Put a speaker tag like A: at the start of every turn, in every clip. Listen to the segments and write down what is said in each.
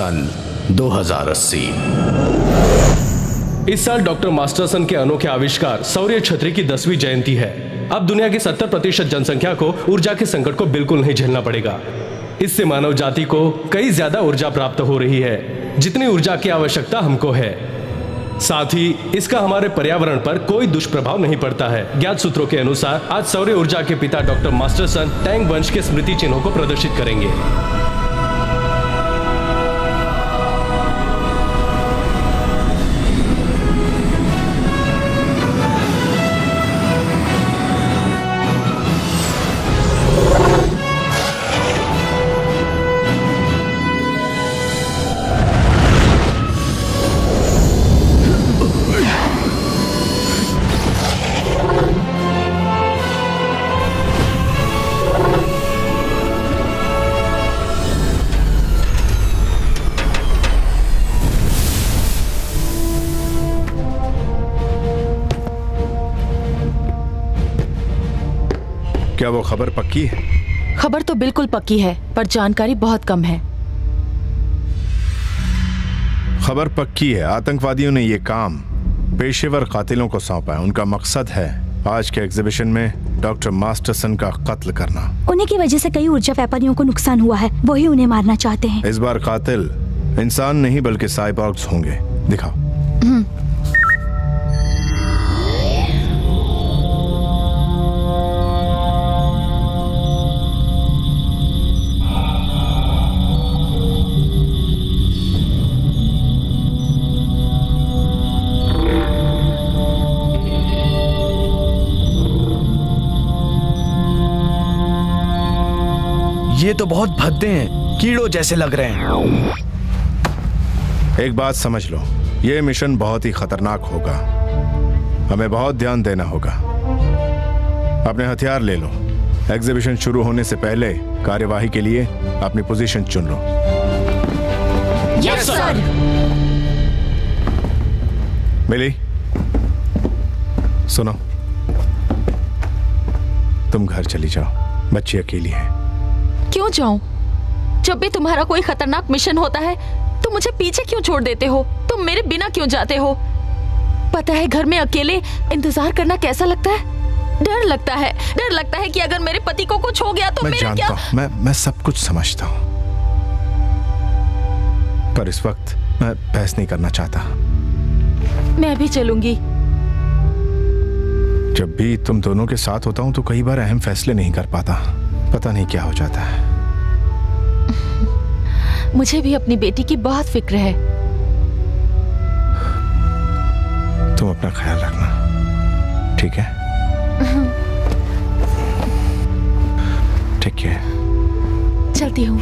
A: सन 2080।
B: इस साल डॉक्टर मास्टरसन के अनोखे आविष्कार सौर्य छतरी की 10वीं जयंती है। अब दुनिया की 70% जनसंख्या को ऊर्जा के संकट को बिल्कुल नहीं झेलना पड़ेगा। इससे मानव जाति को कई ज्यादा ऊर्जा प्राप्त हो रही है, जितनी ऊर्जा की आवश्यकता हमको है। साथ ही इसका हमारे पर्यावरण पर कोई दुष्प्रभाव नहीं पड़ता है। ज्ञात सूत्रों के अनुसार आज सौर्य ऊर्जा के पिता डॉक्टर मास्टरसन टैंग वंश के स्मृति चिन्हों को प्रदर्शित करेंगे।
C: क्या वो खबर पक्की है?
D: खबर तो बिल्कुल पक्की है, पर जानकारी बहुत कम है।
C: खबर पक्की है। आतंकवादियों ने ये काम पेशेवर कातिलों को सौंपा है। उनका मकसद है आज के एग्जीबिशन में डॉक्टर मास्टरसन का कत्ल करना।
E: उन्हीं की वजह से कई ऊर्जा व्यापारियों को नुकसान हुआ है, वही उन्हें मारना चाहते हैं।
C: इस बार कातिल इंसान नहीं बल्कि साइबॉर्ग्स होंगे। दिखाओ।
F: ये तो बहुत भद्दे हैं, कीड़ों जैसे लग रहे हैं।
C: एक बात समझ लो, ये मिशन बहुत ही खतरनाक होगा। हमें बहुत ध्यान देना होगा। अपने हथियार ले लो। एग्जीबिशन शुरू होने से पहले कार्यवाही के लिए अपनी पोजीशन चुन लो।
D: Yes sir.
C: मिली, सुनो, तुम घर चली जाओ। बच्ची अकेली है।
D: क्यों जाऊं? जब भी तुम्हारा कोई खतरनाक मिशन होता है तो मुझे पीछे क्यों छोड़ देते हो? तुम मेरे बिना क्यों जाते हो? पता है घर में अकेले इंतजार करना कैसा लगता है? डर लगता है। डर लगता है कि अगर मेरे पति को कुछ हो गया तो
C: मैं
D: मेरा
C: जानता हूं, मैं सब कुछ समझता हूं, पर इस वक्त मैं बहस नहीं करना चाहता।
D: मैं भी चलूंगी।
C: जब भी तुम दोनों के साथ होता हूं तो कई बार अहम फैसले नहीं कर पाता। पता नहीं क्या हो जाता है।
D: मुझे भी अपनी बेटी की बहुत फिक्र है।
C: तुम अपना ख्याल रखना, ठीक है? ठीक है,
D: चलती हूँ।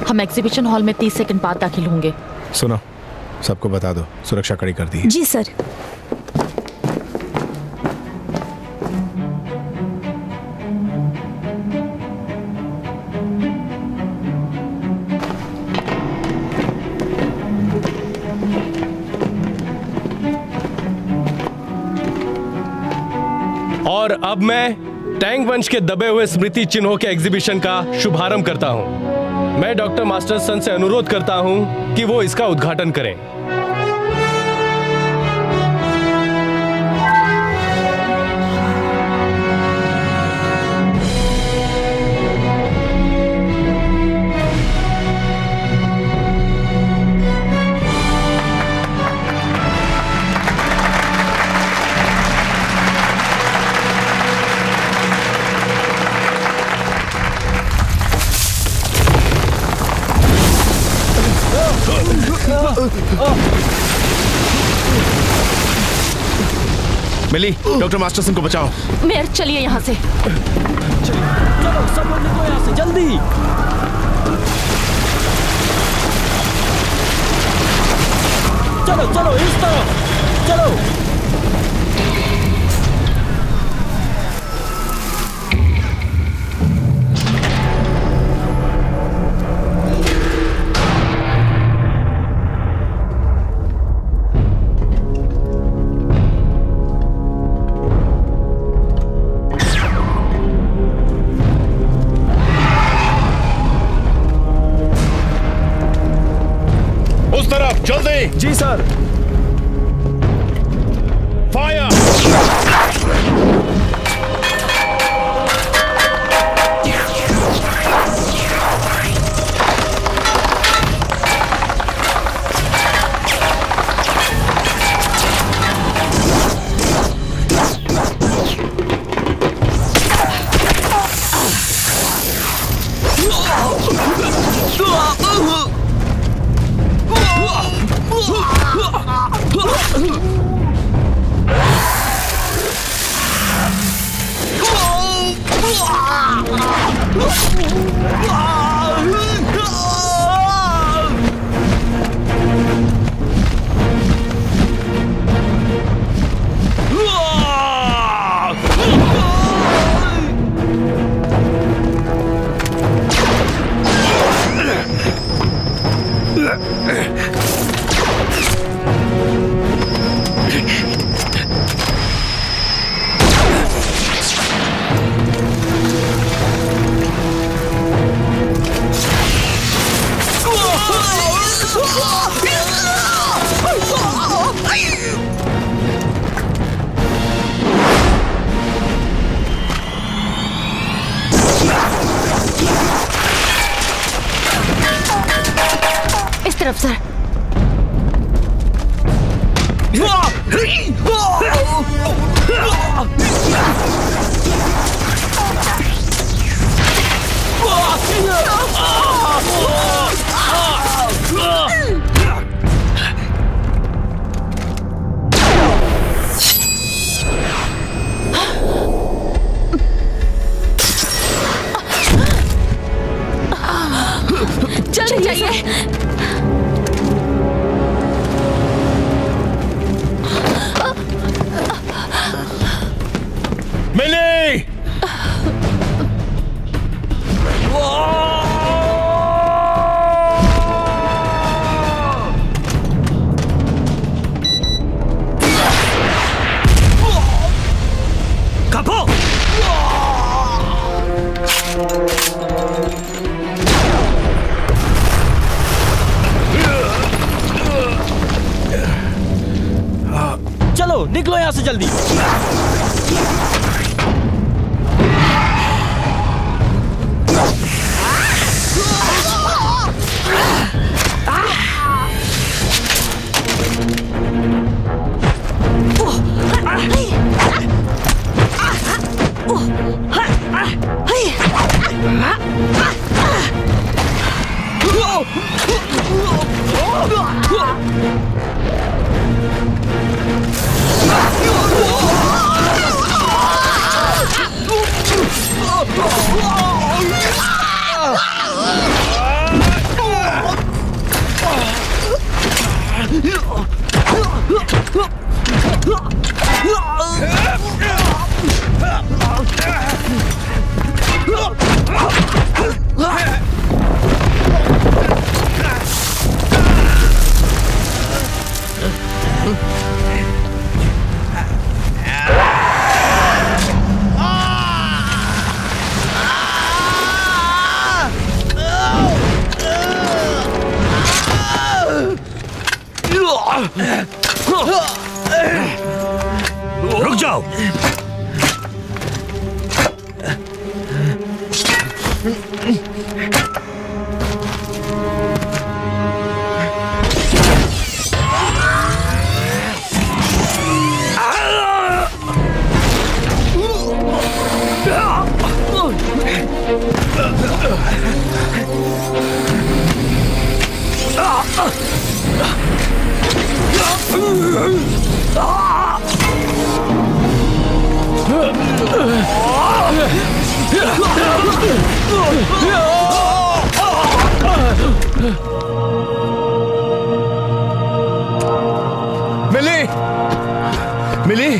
D: हम एग्जीबिशन हॉल में 30 सेकंड बाद दाखिल होंगे।
C: सुनो, सबको बता दो, सुरक्षा कड़ी कर दी है।
E: जी सर।
B: और अब मैं टैंग वंश के दबे हुए स्मृति चिन्हों के एग्जीबिशन का शुभारंभ करता हूं। मैं डॉक्टर मास्टरसन से अनुरोध करता हूं कि वो इसका उद्घाटन करें।
C: मिली, डॉक्टर मास्टरसन को बचाओ।
D: मेयर चलिए यहाँ से।
G: चलो सब लोग निकलो यहाँ से जल्दी। चलो चलो इस तरफ चलो।
C: उस तरफ जल्दी।
F: जी सर।
C: फायर।
D: इस तरफ सर। जल्दी जाइए।
C: मिली।
G: कपो। चलो निकलो यहां से जल्दी। रुक जाओ।
C: मिली, मिली।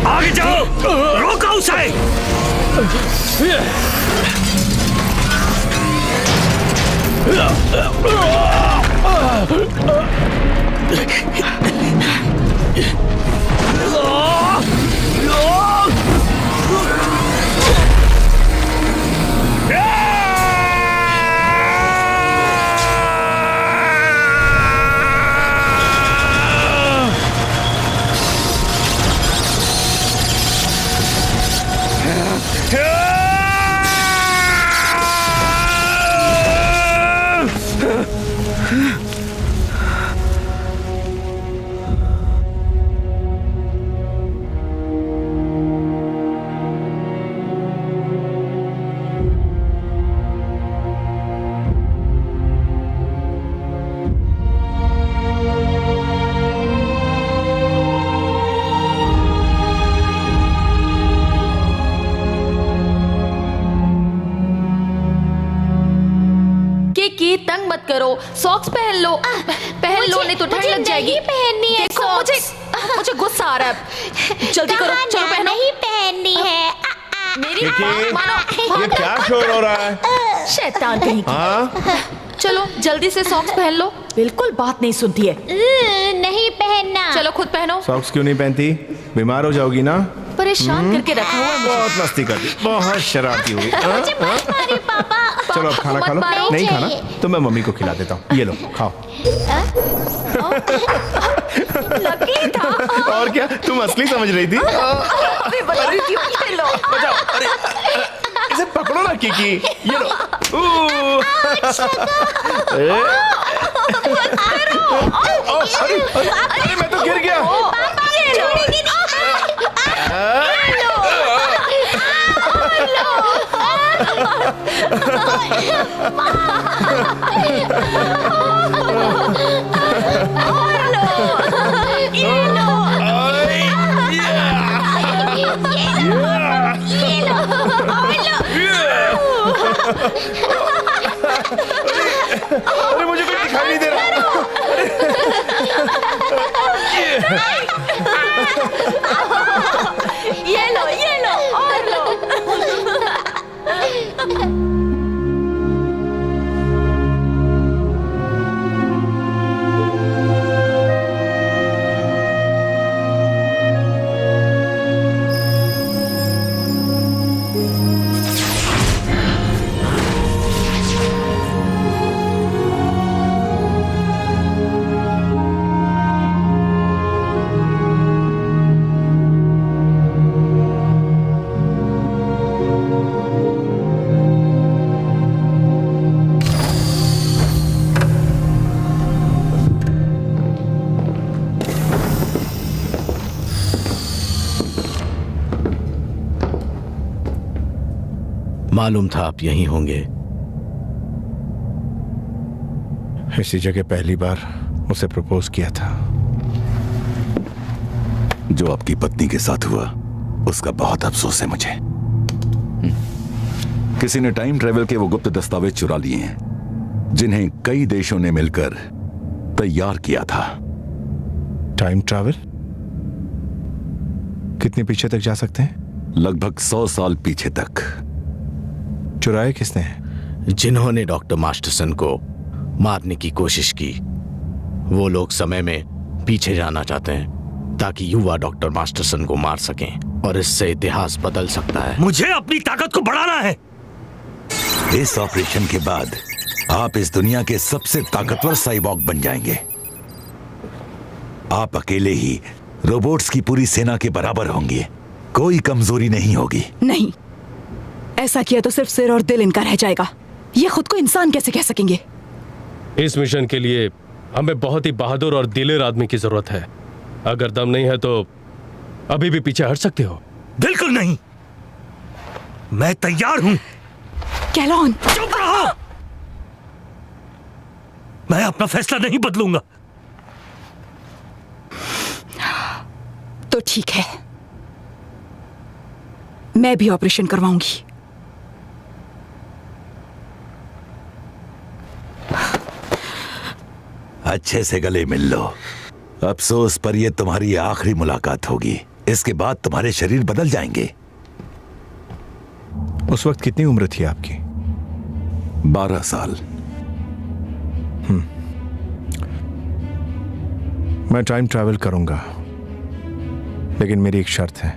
G: आगे जाओ, रोको उसे।
D: तंग मत करो, सॉक्स पहन लो, पहन लो, नहीं तो ठंड लग जाएगी।
H: पहननी है।
D: देखो मुझे गुस्सा आ रहा है, जल्दी करो, चलो पहनो।
H: नहीं पहननी है।
D: मेरी बात मानो।
C: ये क्या शोर हो रहा है?
D: शैतान कहीं की। चलो जल्दी से सॉक्स पहन लो, बिल्कुल बात नहीं सुनती है।
H: नहीं पहनना।
D: चलो खुद पहनो।
C: सॉक्स क्यों नहीं पहनती? बीमार हो जाओगी ना।
D: परेशान करके रखा हुआ है।
C: बहुत मस्ती करती, बहुत शरारती हुई।
H: पापा।
C: चलो अब खाना खा लो। नहीं खाना तो मैं मम्मी को खिला देता हूँ, ये लो खाओ।
D: लकी था।
C: और क्या, तुम असली समझ रही थी?
D: अरे
C: बचाओ, अरे इसे पकड़ो ना किकी, ये लो। अरे मैं तो गिर गया। अरे मुझे कुछ दिखाई नहीं दे रहा।
D: ये लो और लो।
A: मालूम था आप यहीं होंगे।
C: इसी जगह पहली बार उसे प्रपोज किया था।
I: जो आपकी पत्नी के साथ हुआ उसका बहुत अफसोस है मुझे। किसी ने टाइम ट्रेवल के वो गुप्त दस्तावेज चुरा लिए हैं जिन्हें कई देशों ने मिलकर तैयार किया था।
C: Time travel? कितने पीछे तक जा सकते हैं?
I: लगभग 100 साल पीछे तक।
C: चुराए किसने?
A: जिन्होंने डॉक्टर मास्टरसन को मारने की कोशिश की। वो लोग समय में पीछे जाना चाहते हैं। ताकि युवा डॉक्टर मास्टरसन को मार सकें और इससे इतिहास बदल सकता है।
G: मुझे अपनी ताकत को बढ़ाना है।
I: इस ऑपरेशन के बाद आप इस दुनिया के सबसे ताकतवर साइबॉर्ग बन जाएंगे। आप अकेले ही रोबोट्स की पूरी सेना के बराबर होंगे। कोई कमजोरी नहीं होगी।
J: नहीं, ऐसा किया तो सिर्फ सिर और दिल इनका रह जाएगा। ये खुद को इंसान कैसे कह सकेंगे?
B: इस मिशन के लिए हमें बहुत ही बहादुर और दिलेर आदमी की जरूरत है। अगर दम नहीं है तो अभी भी पीछे हट सकते हो।
G: बिल्कुल नहीं, मैं तैयार हूं।
J: कैलॉन,
G: चुप रहो। मैं अपना फैसला नहीं बदलूंगा।
J: तो ठीक है, मैं भी ऑपरेशन करवाऊंगी।
I: अच्छे से गले मिल लो। अफसोस पर यह तुम्हारी आखिरी मुलाकात होगी। इसके बाद तुम्हारे शरीर बदल जाएंगे।
C: उस वक्त कितनी उम्र थी आपकी?
I: 12 साल।
C: मैं टाइम ट्रैवल करूंगा, लेकिन मेरी एक शर्त है।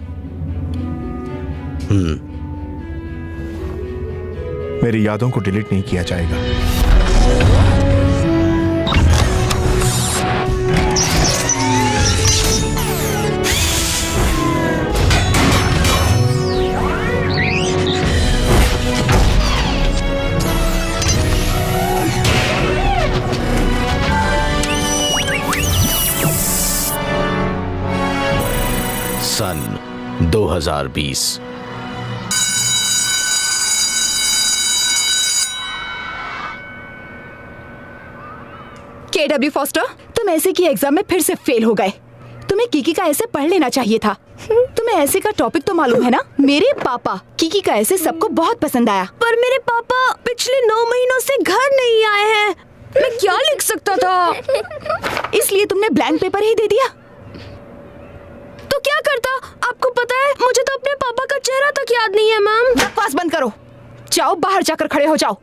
C: मेरी यादों को डिलीट नहीं किया जाएगा।
A: सन 2020।
J: KW फॉस्टर, तुम ऐसे की एग्जाम में फिर से फेल हो गए। तुम्हें कीकी का ऐसे पढ़ लेना चाहिए था। तुम्हें ऐसे का टॉपिक तो मालूम है ना? मेरे पापा कीकी का ऐसे सबको बहुत पसंद आया, पर मेरे पापा पिछले 9 महीनों से घर नहीं आए हैं। मैं क्या लिख सकता था? इसलिए तुमने ब्लैंक पेपर ही दे दिया। तो क्या करता? आपको पता है, मुझे तो अपने पापा का चेहरा तक याद नहीं है। मैम, बकवास बंद करो। जाओ, बाहर जाकर खड़े हो जाओ।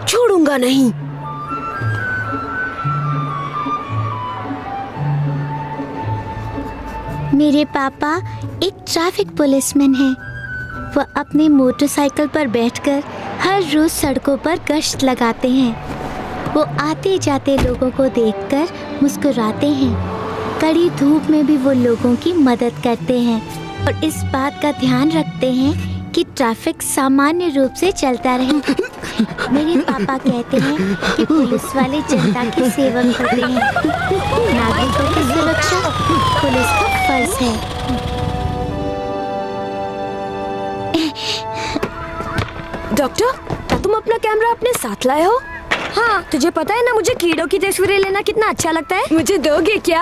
J: छोड़ूंगा नहीं।
H: मेरे पापा एक ट्रैफिक पुलिसमैन हैं। वो अपने मोटरसाइकिल पर बैठकर हर रोज सड़कों पर गश्त लगाते हैं। वो आते जाते लोगों को देखकर मुस्कुराते हैं। कड़ी धूप में भी वो लोगों की मदद करते हैं और इस बात का ध्यान रखते हैं कि ट्रैफिक सामान्य रूप से चलता रहे। मेरे पापा कहते हैं कि पुलिस वाले जनता की सेवा करते हैं। नागरिकों की सुरक्षा पुलिस का फर्ज है।
J: डॉक्टर, क्या तुम अपना कैमरा अपने साथ लाए हो? हाँ, तुझे पता है ना मुझे कीड़ों की तस्वीरें लेना कितना अच्छा लगता है। मुझे दोगे क्या?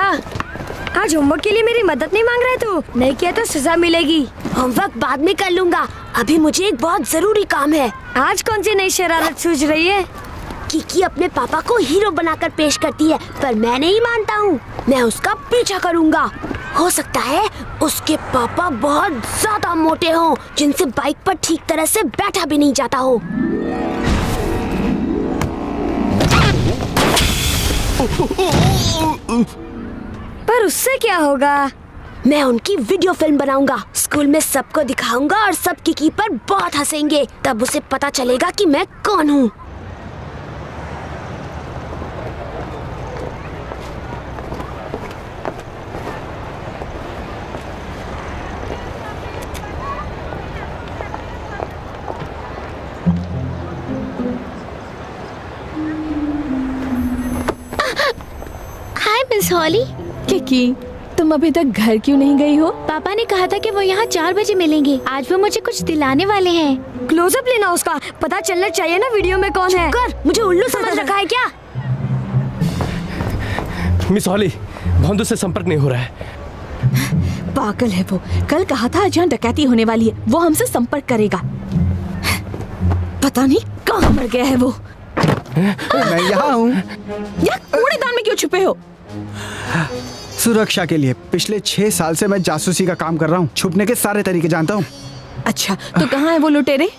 J: आज होमवर्क के लिए मेरी मदद नहीं मांग रहे तू? नहीं किया तो सजा मिलेगी। होमवर्क बाद में कर लूंगा, अभी मुझे एक बहुत जरूरी काम है। आज कौन सी नई शरारत सूझ रही है? कीकी अपने पापा को हीरो बनाकर पेश करती है, पर मैं नहीं मानता हूँ। मैं उसका पीछा करूँगा। हो सकता है उसके पापा बहुत ज्यादा मोटे हों, जिनसे बाइक पर ठीक तरह से बैठा भी नहीं जाता हो। पर उससे क्या होगा? मैं उनकी वीडियो फिल्म बनाऊंगा, स्कूल में सबको दिखाऊंगा और सब कीकी पर बहुत हंसेंगे। तब उसे पता चलेगा कि मैं कौन हूँ।
H: हाय मिस हॉली।
J: कीकी, तुम अभी तक घर क्यों नहीं गई हो?
H: पापा ने कहा था कि वो यहाँ 4 बजे मिलेंगे। आज वो मुझे कुछ दिलाने वाले हैं।
J: क्लोजअप लेना उसका, पता चलना चाहिए ना वीडियो में कौन है। कर, मुझे उल्लू समझ रखा है क्या?
B: मिस हॉली, भोंदू से संपर्क नहीं हो रहा है।
J: पागल है वो। कल कहा था आज यहाँ डकैती होने वाली है, वो हमसे संपर्क करेगा। पता नहीं कहाँ मर गया है वो।
F: मैं यहाँ हूँ।
J: यार, कूड़ेदान में क्यों छुपे हो?
F: सुरक्षा के लिए। पिछले 6 साल से मैं जासूसी का काम कर रहा हूँ। छुपने के सारे तरीके जानता हूँ।
J: अच्छा, तो कहाँ है वो लुटेरे?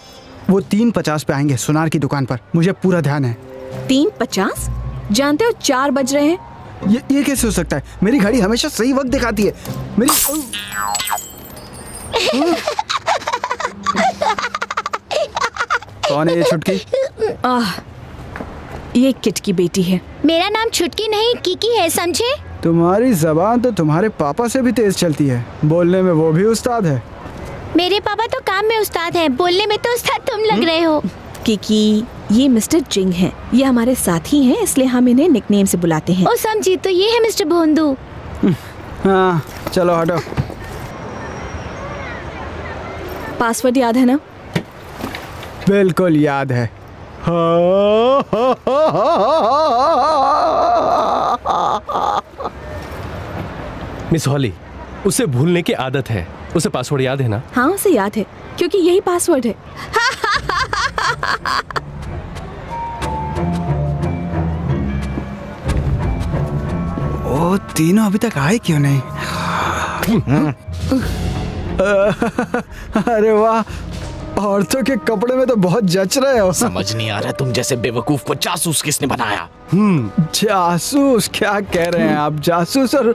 F: वो 3:50 पे आएंगे सुनार की दुकान पर, मुझे पूरा ध्यान है।
K: 3:50? जानते हो 4 बज रहे हैं।
F: ये कैसे हो सकता है? मेरी घड़ी हमेशा सही वक्त दिखाती है। मेरी कौन है ये छुटकी?
K: ये किट की बेटी है।
H: मेरा नाम छुटकी नहीं कीकी है, समझे?
F: तुम्हारी जबान तो तुम्हारे पापा से भी तेज चलती है, बोलने में वो भी उस्ताद है।
H: मेरे पापा तो काम में उस्ताद हैं, बोलने में तो उस्ताद तुम लग रहे हो।
K: किकी, ये मिस्टर जिंग हैं। ये हमारे साथी हैं, इसलिए हम इन्हें निकनेम से बुलाते हैं।
H: ओ समझी, तो ये है मिस्टर भोंदू।
F: हाँ चलो हटो।
K: पासवर्ड याद है ना?
F: बिल्कुल याद है।
B: मिस हॉली, उसे भूलने की आदत है। उसे पासवर्ड याद है ना?
K: हाँ, उसे याद है, क्योंकि यही पासवर्ड है।
F: ओ तीनों अभी तक आए क्यों नहीं? अरे वाह, औरतों के कपड़े में तो बहुत जच रहे हो।
A: समझ नहीं आ रहा तुम जैसे बेवकूफ को जासूस किसने बनाया?
F: जासूस? क्या कह रहे हैं आप? जासूस और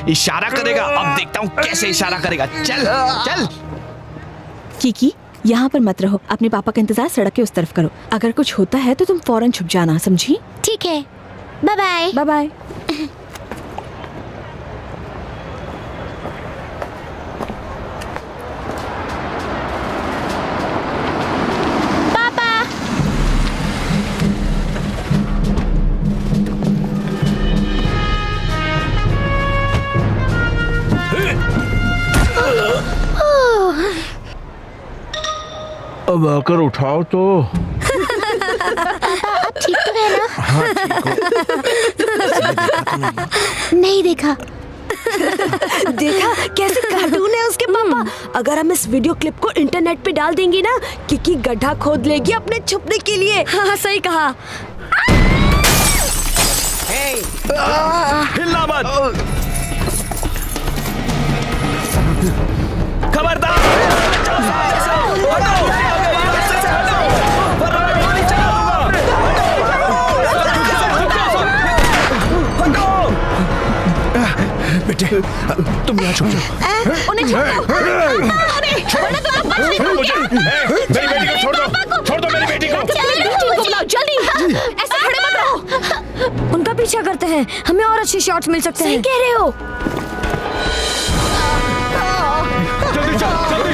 A: इशारा करेगा, अब देखता हूँ कैसे इशारा करेगा। चल चल।
K: किकी, यहाँ पर मत रहो, अपने पापा का इंतजार सड़क के उस तरफ करो। अगर कुछ होता है तो तुम फौरन छुप जाना, समझी?
H: ठीक है, बाय बाय।
K: Bye bye.
C: अब आकर उठाओ तो।
H: आप ठीक तो है ना?
C: हाँ ठीक हो।
H: नहीं देखा।
J: देखा कैसे कार्टून है उसके पापा। अगर हम इस वीडियो क्लिप को इंटरनेट पे डाल देंगे ना, किकी गड्ढा खोद लेगी अपने छुपने के लिए। हाँ सही कहा।
A: हिलना मत। खबरदार।
C: बेटे तुम यहाँ छुप जाओ।
D: उन्हें
C: मेरी बेटी को छोड़ दो, छोड़ दो मेरी बेटी को।
D: बुलाओ जल्दी, ऐसे खड़े मत रहो।
J: उनका पीछा करते हैं, हमें और अच्छे शॉट्स मिल सकते हैं।
H: सही कह रहे हो।
B: जल्दी चल, जल्दी।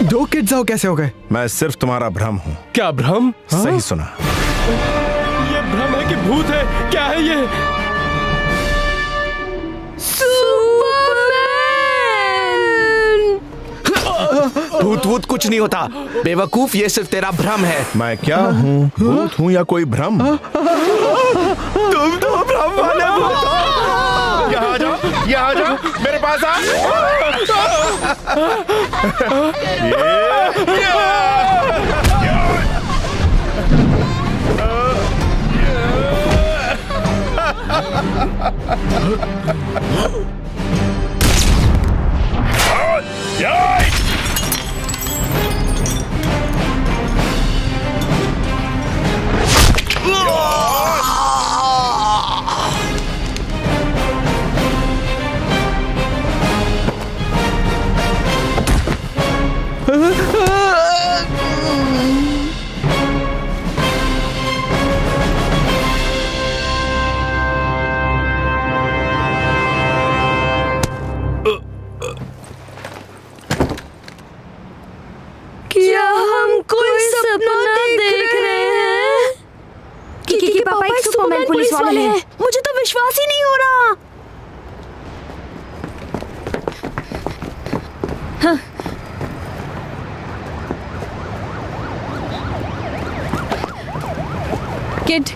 F: दो किड्स आओ कैसे हो गए?
C: मैं सिर्फ तुम्हारा भ्रम हूँ।
B: क्या भ्रम?
C: सही सुना।
B: ये भ्रम है कि भूत है? क्या है ये?
A: भूत वूत कुछ नहीं होता बेवकूफ, ये सिर्फ तेरा भ्रम है।
C: मैं क्या हूँ? भूत हूँ या कोई भ्रम?
A: तुम तो भ्रम वाले भूत हो।
C: यहाँ आ जाओ, यहाँ आ जाओ, मेरे पास आ।
J: हाँ।
K: किड,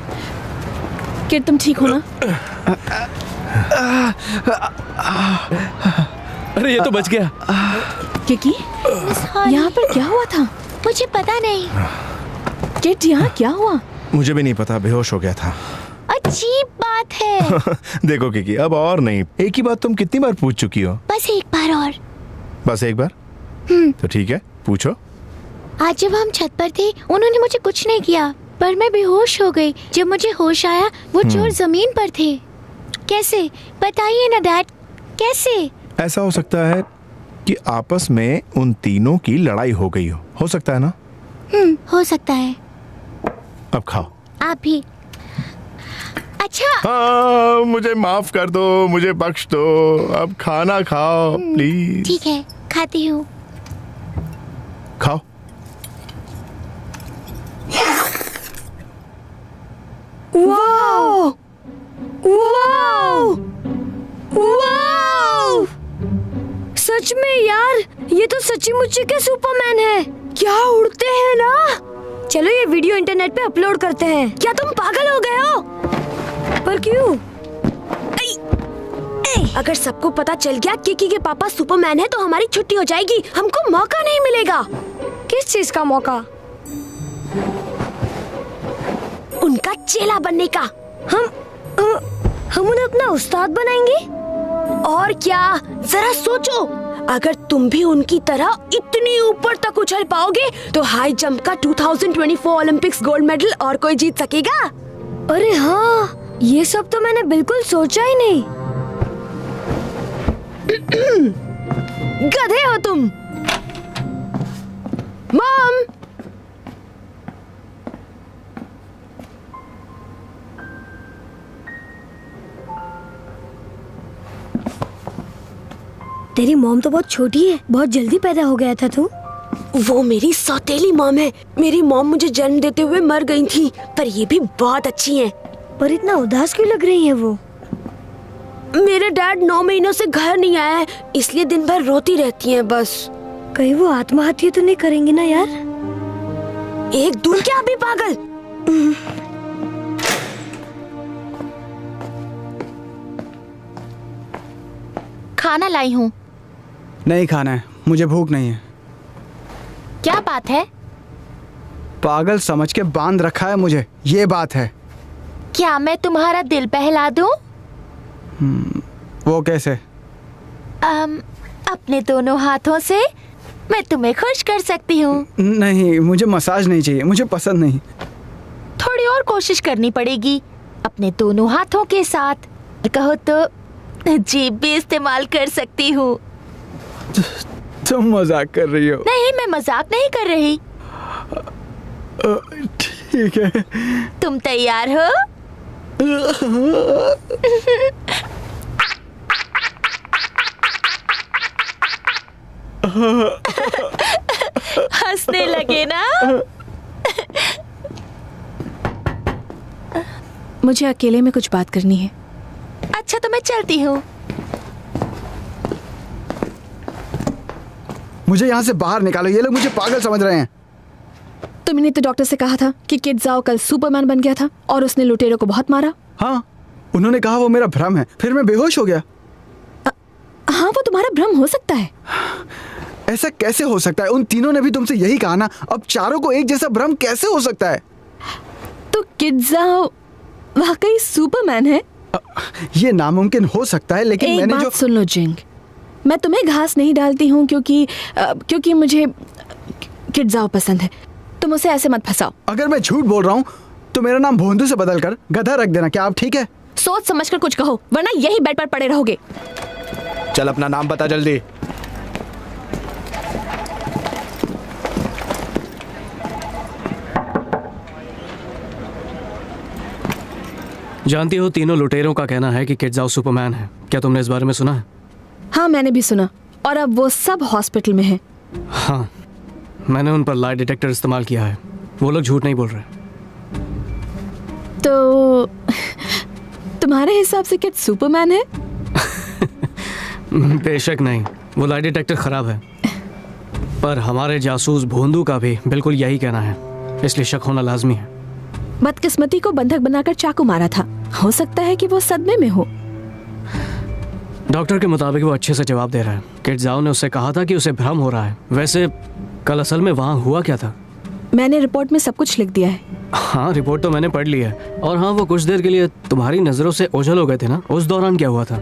K: किड तुम ठीक हो ना?
B: अरे ये तो बच गया।
K: किकी, यहाँ पर क्या हुआ था?
H: मुझे पता नहीं।
K: किड, यहाँ क्या हुआ?
C: मुझे भी नहीं पता, बेहोश हो गया था।
H: अजीब बात है।
C: देखो किकी, अब और नहीं। एक ही बात तुम कितनी बार पूछ चुकी हो?
H: बस एक बार और।
C: बस एक बार? तो ठीक है, पूछो।
H: आज जब हम छत पर थे उन्होंने मुझे कुछ नहीं किया, पर मैं बेहोश हो गई। जब मुझे होश आया वो चोर जमीन पर थे। कैसे? बताइए ना डैड, कैसे?
C: ऐसा हो सकता है कि आपस में उन तीनों की लड़ाई हो गई हो सकता है ना?
H: हो सकता है।
C: अब खाओ।
H: आप भी। अच्छा।
C: हाँ, मुझे माफ कर दो, मुझे बख्श दो। अब खाना खाओ प्लीज।
H: ठीक है, खाती हूँ।
C: खाओ।
J: वाओ! वाओ! वाओ! सच में यार, ये तो सच्ची मुच्ची के सुपरमैन है। क्या उड़ते हैं ना। चलो ये वीडियो इंटरनेट पे अपलोड करते हैं। क्या तुम पागल हो गए हो? पर क्यों? अगर सबको पता चल गया किकी के पापा सुपरमैन है तो हमारी छुट्टी हो जाएगी। हमको मौका नहीं मिलेगा। किस चीज का मौका? उनका चेला बनने का। हम उन्हें अपना उस्ताद बनाएंगे। और क्या, जरा सोचो, अगर तुम भी उनकी तरह इतनी ऊपर तक उछल पाओगे तो हाई जंप का 2024 ओलंपिक्स गोल्ड मेडल और कोई जीत सकेगा? अरे हाँ, ये सब तो मैंने बिल्कुल सोचा ही नहीं। गधे हो तुम। मॉम, तेरी मॉम तो बहुत छोटी है, बहुत जल्दी पैदा हो गया था तू। वो मेरी सौतेली मॉम है। मेरी मॉम मुझे जन्म देते हुए मर गई थी, पर ये भी बहुत अच्छी हैं। पर इतना उदास क्यों लग रही है वो? मेरे डैड 9 महीनों से घर नहीं आया है, इसलिए दिन भर रोती रहती हैं बस। कहीं वो आत्महत्या तो नहीं करेंगे ना यार? एक दूर क्या अभी पागल।
D: खाना लाई हूँ।
F: नहीं खाना है, मुझे भूख नहीं है।
D: क्या बात है?
F: पागल समझ के बांध रखा है मुझे, ये बात है।
D: क्या मैं तुम्हारा दिल बहला दूं?
F: वो कैसे?
D: अपने दोनों हाथों से मैं तुम्हें खुश कर सकती हूँ।
F: नहीं, मुझे मसाज नहीं चाहिए, मुझे पसंद नहीं।
D: थोड़ी और कोशिश करनी पड़ेगी। अपने दोनों हाथों के साथ कहो तो जीभ भी इस्तेमाल कर सकती हूँ।
F: तुम मजाक कर रही हो?
D: नहीं, मैं मजाक नहीं कर रही।
F: ठीक है।
D: तुम तैयार हो? हंसने लगे ना?
K: मुझे अकेले में कुछ बात करनी है।
D: अच्छा तो मैं चलती हूँ।
F: मुझे यहाँ से बाहर निकालो, ये लोग मुझे पागल समझ रहे हैं।
K: तुमने तो डॉक्टर से कहा था कि किड जाओ कल सुपरमैन बन गया था और उसने लुटेरों को बहुत मारा।
F: हाँ, उन्होंने कहा वो मेरा भ्रम है, फिर मैं बेहोश हो गया।
K: हाँ, वो तुम्हारा भ्रम हो सकता है।
F: ऐसा कैसे हो सकता है? उन तीनों ने भी तुमसे यही कहा ना, अब चारों को एक जैसा भ्रम कैसे हो सकता है?
K: तो किड जाओ वाकई सुपरमैन है?
F: ये नामुमकिन हो सकता है, लेकिन मैंने जो
K: सुन लो जिंग, मैं तुम्हें घास नहीं डालती हूँ क्योंकि मुझे किड जाओ पसंद है। तुम उसे ऐसे मत फंसाओ।
F: अगर मैं झूठ बोल रहा हूँ तो मेरा नाम भोंदू से बदलकर गधा रख देना, क्या आप ठीक है?
K: सोच समझकर कुछ कहो, वरना यही बेड पर पड़े रहोगे।
A: चल अपना नाम बता जल्दी।
B: जानती हो, तीनों लुटेरों का कहना है कि किड जाओ सुपरमैन है। क्या तुमने इस बारे में सुना है?
K: हाँ, मैंने भी सुना, और अब वो सब हॉस्पिटल में हैं।
B: हाँ, मैंने उन पर लाई डिटेक्टर इस्तेमाल किया है। वो लोग झूठ नहीं बोल रहे।
K: तो तुम्हारे हिसाब से किड सुपरमैन है?
B: बेशक नहीं, वो लाई डिटेक्टर खराब है।
L: पर हमारे जासूस भोंदू का भी बिल्कुल यही कहना है, इसलिए शक होना लाजमी है।
K: बदकिस्मती को बंधक बनाकर चाकू मारा था, हो सकता है कि वो सदमे में हो।
L: डॉक्टर के मुताबिक वो अच्छे से जवाब दे रहा है। किडजाओ ने उससे कहा था कि उसे भ्रम हो रहा है। वैसे कल असल में वहाँ हुआ क्या था?
K: मैंने रिपोर्ट में सब कुछ लिख दिया है।
L: हाँ, रिपोर्ट तो मैंने पढ़ ली है। और हाँ, वो कुछ देर के लिए तुम्हारी नजरों से ओझल हो गए थे ना, उस दौरान क्या हुआ था?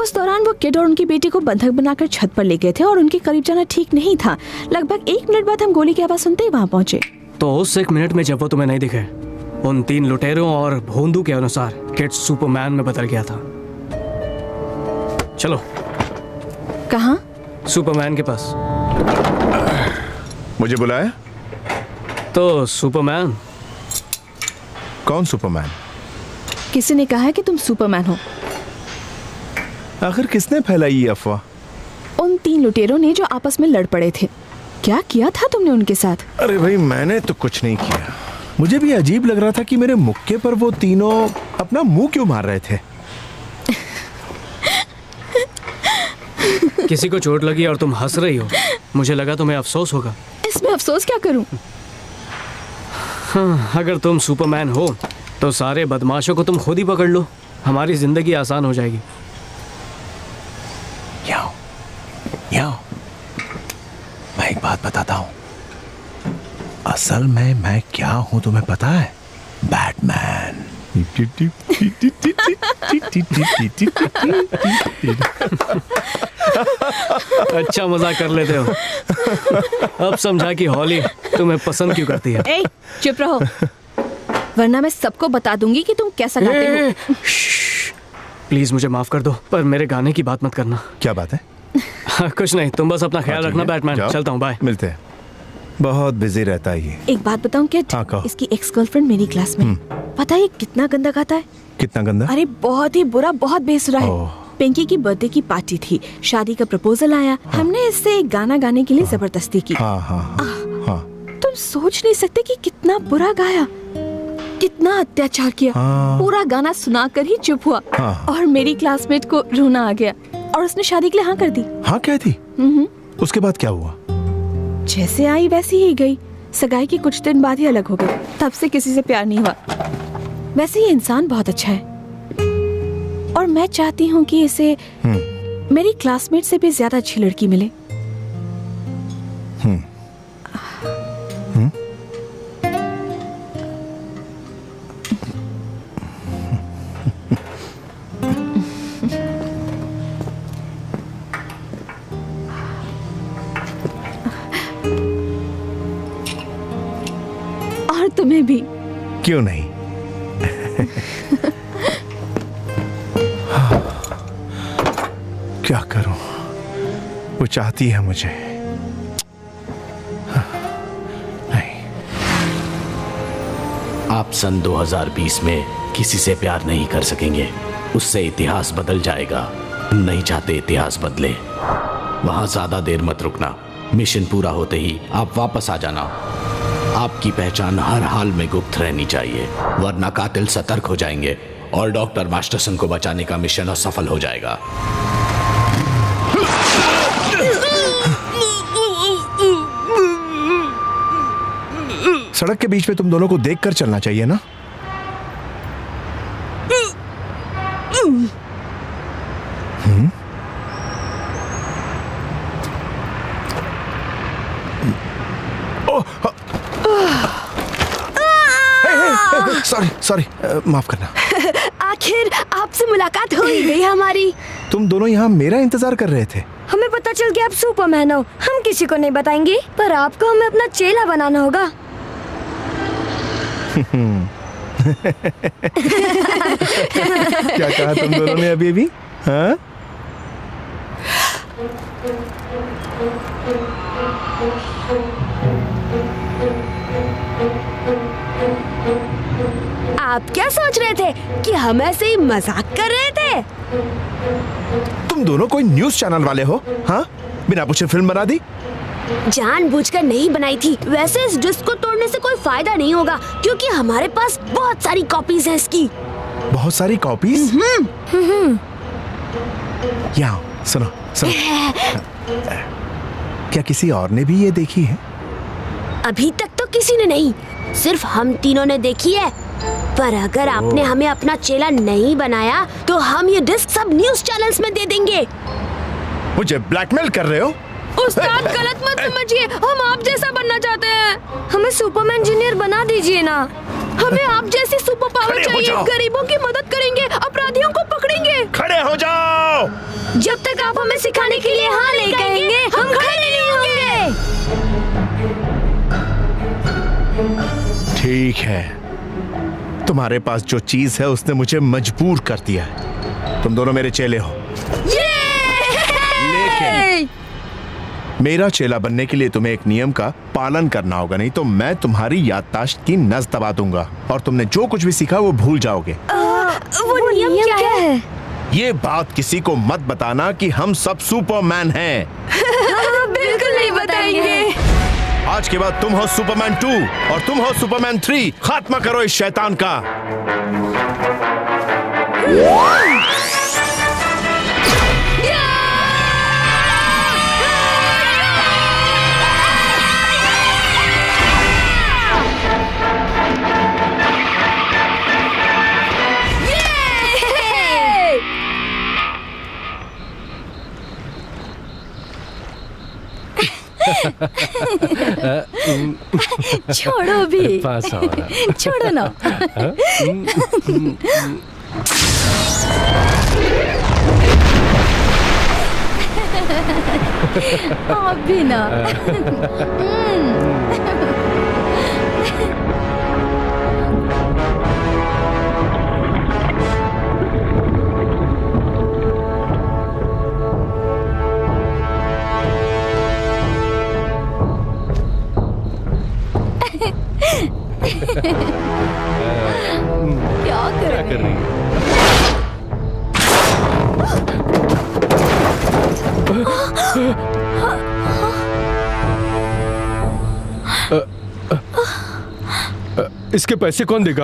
K: उस दौरान वो किड और उनकी बेटी को बंधक बनाकर छत पर ले गए थे और उनके करीब जाना ठीक नहीं था। लगभग 1 मिनट बाद हम गोली की आवाज सुनते ही वहाँ पहुँचे।
L: तो उस 1 मिनट में जब वो तुम्हें नहीं दिखे, उन 3 लुटेरों और भोंदू के अनुसार किड सुपरमैन में बदल गया था। चलो।
K: कहाँ?
L: सुपरमैन के पास।
C: मुझे बुलाया?
L: तो सुपरमैन।
C: कौन सुपरमैन?
K: किसी ने कहा है कि तुम सुपरमैन हो।
C: आखिर किसने फैलाई ये अफवाह?
K: उन 3 लुटेरों ने जो आपस में लड़ पड़े थे। क्या किया था तुमने उनके साथ?
C: अरे भाई, मैंने तो कुछ नहीं किया। मुझे भी अजीब लग रहा था कि मेरे मुक्के पर वो तीनों अपना मुंह क्यों मार रहे थे।
L: किसी को चोट लगी और तुम हंस रही हो, मुझे लगा तुम्हें अफसोस होगा।
K: इसमें अफसोस क्या करूं?
L: हाँ, अगर तुम सुपरमैन हो तो सारे बदमाशों को तुम खुद ही पकड़ लो, हमारी जिंदगी आसान हो जाएगी।
I: याओ, याओ, मैं एक बात बताता हूँ। असल में मैं क्या हूँ तुम्हें पता है? बैटमैन।
L: अच्छा मजाक कर लेते हो। अब समझा कि हॉली तुम्हें पसंद क्यों करती है।
K: ए, चुप रहो, वरना मैं सबको बता दूंगी कि तुम कैसा गाते हो।
L: प्लीज मुझे माफ कर दो, पर मेरे गाने की बात मत करना।
C: क्या बात है?
L: कुछ नहीं, तुम बस अपना ख्याल रखना बैटमैन। चलता हूँ, बाय।
C: मिलते हैं। बहुत बिजी रहता है ये।
K: एक बात बताऊं किड?
C: हाँ, कहो।
K: इसकी एक्स गर्लफ्रेंड मेरी क्लास में। पता है ये कितना गंदा गाता है?
C: कितना गंदा?
K: अरे बहुत ही बुरा, बहुत बेसुरा है। पिंकी की बर्थडे की पार्टी थी, शादी का प्रपोजल आया। हमने इससे एक गाना गाने के लिए जबरदस्ती की। तुम सोच नहीं सकते कि कितना बुरा गाया, कितना अत्याचार किया। पूरा गाना सुनाकर ही चुप हुआ। और मेरी क्लासमेट को रोना आ गया और उसने शादी के लिए हाँ कर दी।
C: हाँ कह दी? उसके बाद क्या हुआ?
K: जैसे आई वैसी ही गई। सगाई के कुछ दिन बाद ही अलग हो गए। तब से किसी से प्यार नहीं हुआ। वैसे ये इंसान बहुत अच्छा है और मैं चाहती हूँ कि इसे मेरी क्लासमेट से भी ज्यादा अच्छी लड़की मिले। और तुम्हें भी।
C: क्यों नहीं? क्या करूं? वो चाहती है मुझे। नहीं।
A: आप सन 2020 में किसी से प्यार नहीं कर सकेंगे, उससे इतिहास बदल जाएगा। नहीं चाहते इतिहास बदले। वहां ज्यादा देर मत रुकना। मिशन पूरा होते ही आप वापस आ जाना। आपकी पहचान हर हाल में गुप्त रहनी चाहिए, वरना कातिल सतर्क हो जाएंगे और डॉक्टर मास्टरसन को बचाने का मिशन असफल हो जाएगा।
C: सड़क के बीच में तुम दोनों को देखकर चलना चाहिए ना? सॉरी, माफ करना।
J: आखिर आपसे मुलाकात हो ही गई हमारी।
C: तुम दोनों यहाँ मेरा इंतजार कर रहे थे।
J: हमें पता चल गया आप सुपरमैन हो। हम किसी को नहीं बताएंगे, पर आपको हमें अपना चेला बनाना होगा।
C: क्या कहा तुम दोनों ने अभी? हाँ?
J: आप क्या सोच रहे थे कि हम ऐसे ही मजाक कर रहे थे?
C: तुम दोनों कोई न्यूज़ चैनल वाले हो? हाँ? बिना पूछे फिल्म बना दी?
J: जानबूझकर नहीं बनाई थी। वैसे इस डिस्क को तोड़ने से कोई फायदा नहीं होगा, क्योंकि हमारे पास बहुत सारी कॉपीज हैं इसकी।
C: बहुत सारी कॉपीज? यहाँ सुनो।
I: क्या किसी और ने भी ये देखी है?
J: अभी तक तो किसी ने नहीं, सिर्फ हम तीनों ने देखी है। पर अगर आपने हमें अपना चेला नहीं बनाया तो हम ये डिस्क सब न्यूज़ चैनल्स में दे देंगे।
C: मुझे ब्लैकमेल कर रहे हो?
J: उस्ताद गलत मत समझिए, हम आप जैसा बनना चाहते हैं। हमें सुपरमैन जूनियर बना दीजिए ना। हमें आप जैसी सुपर पावर चाहिए। गरीबों की मदद करेंगे, अपराधियों को पकड़ेंगे।
C: खड़े हो जाओ।
J: जब तक आप हमें सिखाने के लिए हाँ नहीं कहेंगे हम खड़े नहीं होंगे।
C: ठीक है, तुम्हारे पास जो चीज है उसने मुझे मजबूर कर दिया है। तुम दोनों मेरे चेले हो। लेकिन मेरा चेला बनने के लिए तुम्हें एक नियम का पालन करना होगा, नहीं तो मैं तुम्हारी याददाश्त की नस दबा दूंगा और तुमने जो कुछ भी सीखा वो भूल जाओगे।
J: वो नियम क्या है?
C: ये बात किसी को मत बताना कि हम सब सुपरमैन हैं।
J: बिल्कुल नहीं बताएंगे।
C: आज के बाद तुम हो सुपरमैन 2 और तुम हो सुपरमैन 3। खात्मा करो इस शैतान का।
D: छोड़ो भी।
B: पास आओ ना।
D: छोड़ो ना। आप भी ना। क्या कर रही है?
B: इसके पैसे कौन देगा?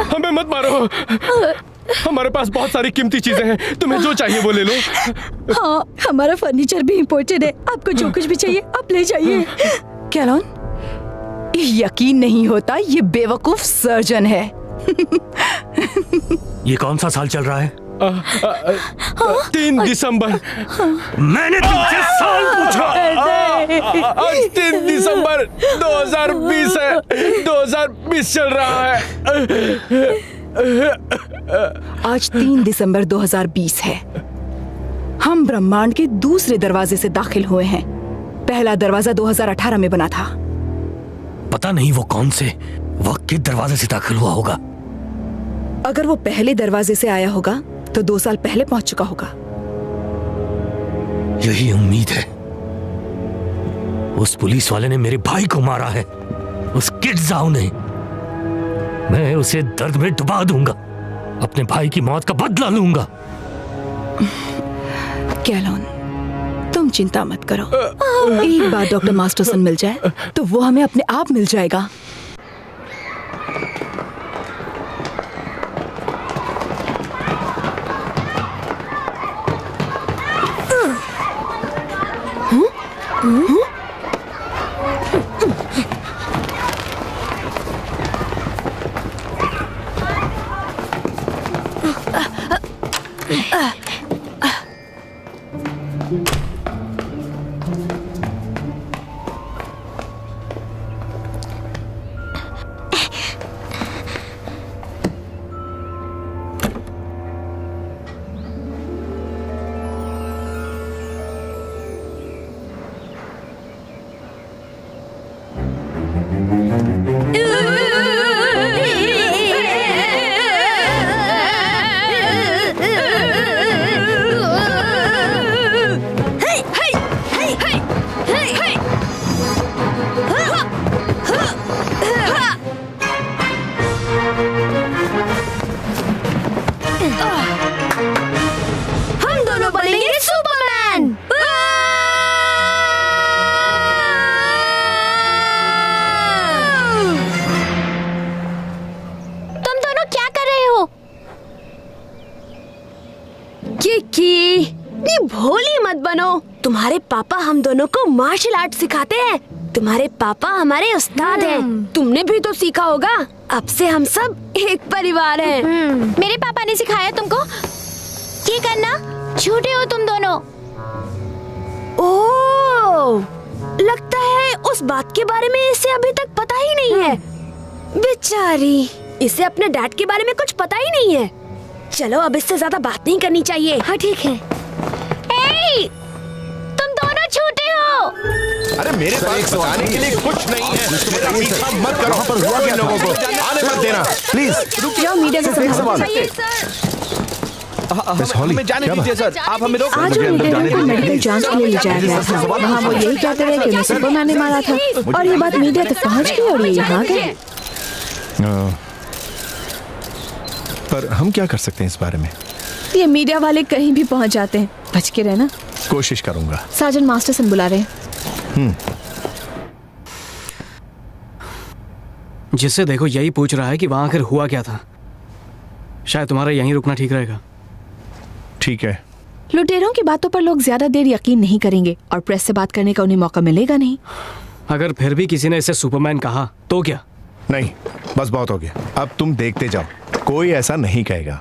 B: हमें मत मारो। हमारे पास बहुत सारी कीमती चीजें हैं, तुम्हें जो चाहिए वो ले लो।
D: हाँ, हमारा फर्नीचर भी इम्पोर्टेड है। आपको जो कुछ भी चाहिए आप ले जाइए।
M: कैलोन, यकीन नहीं होता ये बेवकूफ सर्जन है।
G: ये कौन सा साल चल रहा है?
B: 3 दिसंबर।
G: मैंने तुमसे साल पूछा।
B: आज 3 दिसंबर 2020 है। 2020 चल रहा है।
M: आज 3 दिसंबर 2020 है। हम ब्रह्मांड के दूसरे दरवाजे से दाखिल हुए हैं। पहला दरवाजा 2018 में बना था।
G: पता नहीं वो कौन से वक्त के दरवाजे से दाखिल हुआ होगा।
M: अगर वो पहले दरवाजे से आया होगा तो 2 साल पहले पहुंच चुका होगा।
G: यही उम्मीद है। उस पुलिस वाले ने मेरे भाई को मारा है, उस किड जाओ ने। मैं उसे दर्द में डुबा दूंगा, अपने भाई की मौत का बदला लूंगा।
M: कैलोन, तुम चिंता मत करो। एक बार डॉक्टर मास्टरसन मिल जाए तो वो हमें अपने आप मिल जाएगा।
J: भोली मत बनो। तुम्हारे पापा हम दोनों को मार्शल आर्ट सिखाते हैं। तुम्हारे पापा हमारे उस्ताद हैं। तुमने भी तो सीखा होगा। अब से हम सब एक परिवार हैं।
H: मेरे पापा ने सिखाया तुमको ये करना। झूठे हो तुम दोनों।
J: ओह, लगता है उस बात के बारे में इसे अभी तक पता ही नहीं है। बेचारी, इसे अपने डैड के बारे में कुछ पता ही नहीं है। चलो अब इससे ज्यादा बात नहीं करनी चाहिए।
H: हाँ ठीक है। तुम दोनों झूठे हो।
C: अरे मेरे पास बताने के लिए कुछ नहीं है। मेरा पीछा मत करो। पर हुआ क्या लोगों को आने मत देना प्लीज।
M: रुक जाओ, मीडिया से सवाल।
I: हमें जाने दीजिए सर, आप हमें रोक।
M: आज मीडिया को मेडिकल जांच के लिए ले जाया गया था। वहाँ वो यही कहते रहे कि उन्हें सुपरमैन ने मारा था और ये बात मीडिया तक पहुँच गई और ये यहाँ गए।
C: पर हम क्या कर सकते हैं इस बारे में?
M: ये मीडिया वाले कहीं भी पहुँच जाते हैं। बच के रहना।
C: कोशिश करूंगा।
M: सार्जेंट मास्टरसन बुला रहे हैं।
L: जिससे देखो यही पूछ रहा है कि वहां आखिर हुआ क्या था। शायद तुम्हारा यहीं रुकना ठीक रहेगा।
C: ठीक है।
M: लुटेरों की बातों पर लोग ज्यादा देर यकीन नहीं करेंगे और प्रेस से बात करने का उन्हें मौका मिलेगा नहीं।
L: अगर फिर भी किसी ने इसे सुपरमैन कहा तो क्या?
C: नहीं, बस बहुत हो गया। अब तुम देखते जाओ, कोई ऐसा नहीं कहेगा।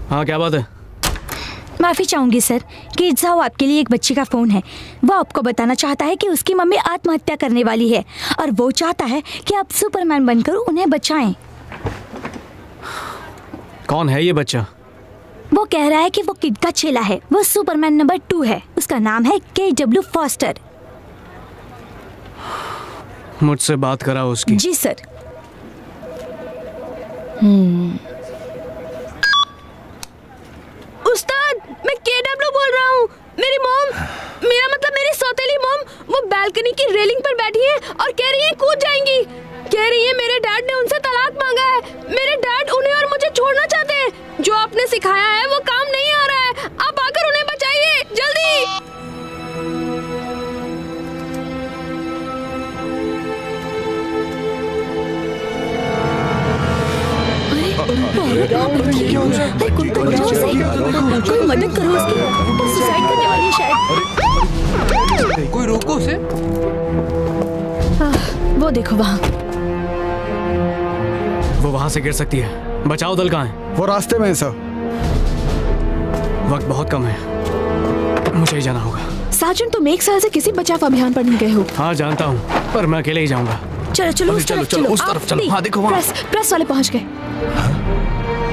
L: हाँ, क्या बात है?
E: माफी चाहूंगी सर, किड ज़ाओ आपके लिए एक बच्ची का फोन है। वो आपको बताना चाहता है कि उसकी मम्मी आत्महत्या करने वाली है और वो चाहता है कि आप सुपरमैन बनकर उन्हें बचाएं।
L: कौन है ये बच्चा?
E: वो कह रहा है कि वो किड का चेला है। वो सुपरमैन नंबर 2 है। उसका नाम है KW फॉस्टर।
L: मुझसे बात करा उसकी?
E: जी सर।
J: उस्ताद, मैं KW बोल रहा हूँ। मेरी मॉम, मेरा मतलब मेरी सौतेली मॉम, वो बालकनी की रेलिंग पर बैठी है और कह रही है कूद जाएंगी। कह रही है मेरे डैड ने उनसे तलाक मांगा है। मेरे डैड उन्हें और मुझे छोड़ना चाहते हैं। जो आपने सिखाया है वो काम नहीं आ रहा है। आप आकर उन्हें बचाइए जल्दी।
M: कोई मदद करो उसकी। सुसाइड करने वाली है शायद।
N: कोई रोको उसे।
M: वो देखो वहाँ।
L: वो वहां से गिर सकती है। बचाओ दल कहाँ है?
F: वो रास्ते में है सर।
L: वक्त बहुत कम है, मुझे ही जाना होगा।
M: सार्जेंट, तुम एक साल से किसी बचाव अभियान पर नहीं गए हो।
L: हाँ जानता हूँ, पर मैं अकेले ही जाऊंगा।
M: चलो चलो उस तरफ चलो।
L: उस तरफ चलो। हाँ देखो वहाँ।
M: प्रेस वाले पहुँच गए।